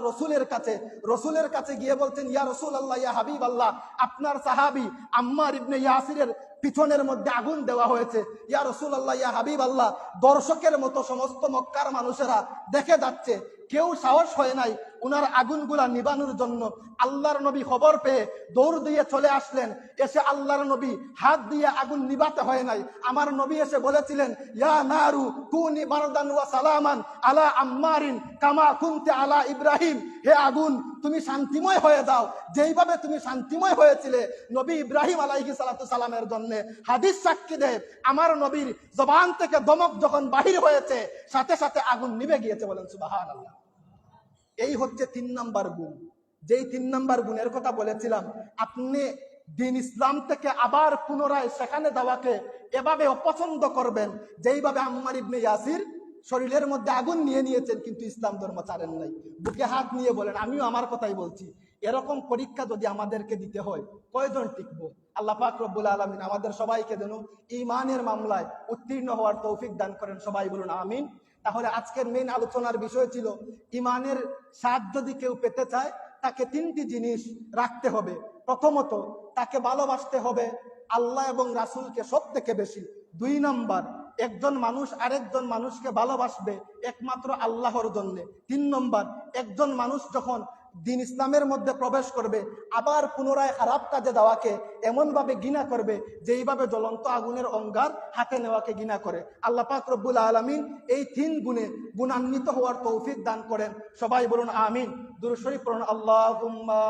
রসুলের কাছে গিয়ে বলছেন, ইয়া রাসূলুল্লাহ, ইয়া হাবিব আল্লাহ, আপনার সাহাবী আম্মার ইবনে ইয়াসিরের পিছনের মধ্যে আগুন দেওয়া হয়েছে। ইয়া রাসূলুল্লাহ, ইয়া হাবিব আল্লাহ, দর্শকের মতো সমস্ত মক্কার মানুষেরা দেখে যাচ্ছে, কেউ সাহস হয় নাই উনার আগুনগুলা নিবানোর জন্য। আল্লাহর নবী খবর পেয়ে দৌড় দিয়ে চলে আসলেন। এসে আল্লাহর নবী হাত দিয়ে আগুন নিবাতে হয় হয় নাই। আমার নবী এসে বলেছিলেন, ইয়া নারু কুনি বারদান ওয়া সালামান আলা আম্মারিন কামা কুনতে আলা ইব্রাহিম। হে আগুন, তুমি শান্তিময় হয়ে যাও যেইভাবে তুমি শান্তিময় হয়েছিলে নবী ইব্রাহিম আলাইহিস সালাতু সালামের জন্য। হাদিস সাক্ষী দেয়, আমার নবীর জবান থেকে দমক যখন বাহির হয়েছে সাথে সাথে আগুন নিভে গিয়েছে। বলেন সুবহানাল্লাহ। এই হচ্ছে 3 নাম্বার গুণ। যেই 3 নাম্বার গুণের কথা বলেছিলাম, আপনি দিন ইসলাম থেকে আবার পুনরায় সেখানে যাওয়াকে এভাবে অপছন্দ করবেন যেইভাবে আম্মার ইবনে ইয়াসির শরীরের মধ্যে আগুন নিয়ে নিয়েছেন কিন্তু ইসলাম ধর্ম ছাড়েন নাই। বুকে হাত নিয়ে বলেন, আমিও আমার কথাই বলছি। এরকম পরীক্ষা যদি আমাদেরকে দিতে হয়, কয়জন টিকবো? আল্লাহ পাক রব্বুল আলামিন আমাদের সবাইকে যেন ঈমানের মামলায় উত্তীর্ণ হওয়ার তৌফিক দান করেন। সবাই বলুন আমিন। তাহলে আজকের মেইন আলোচনার বিষয় ছিল, ঈমানের স্বাদ যদি কেউ পেতে চায় তাকে 3টি জিনিস রাখতে হবে। প্রথমত, তাকে ভালোবাসতে হবে আল্লাহ এবং রাসূলকে সব থেকে বেশি। 2 নাম্বার, একজন মানুষ আরেকজন মানুষকে ভালোবাসবে একমাত্র আল্লাহর জন্য। 3 নম্বর, একজন মানুষ যখন দিন ইসলামের মধ্যে প্রবেশ করবে আবার পুনরায় খারাপ কাজে যাওয়াকে এমন ভাবে ঘৃণা করবে যেইভাবে জ্বলন্ত আগুনের অঙ্গার হাতে নেওয়াকে ঘৃণা করে। আল্লাহ পাক রব্বুল আলামিন এই 3 গুণে গুণান্বিত হওয়ার তৌফিক দান করেন। সবাই বলুন আমিন। দুরূদ শরীফ পড়ুন। আল্লাহুম্মা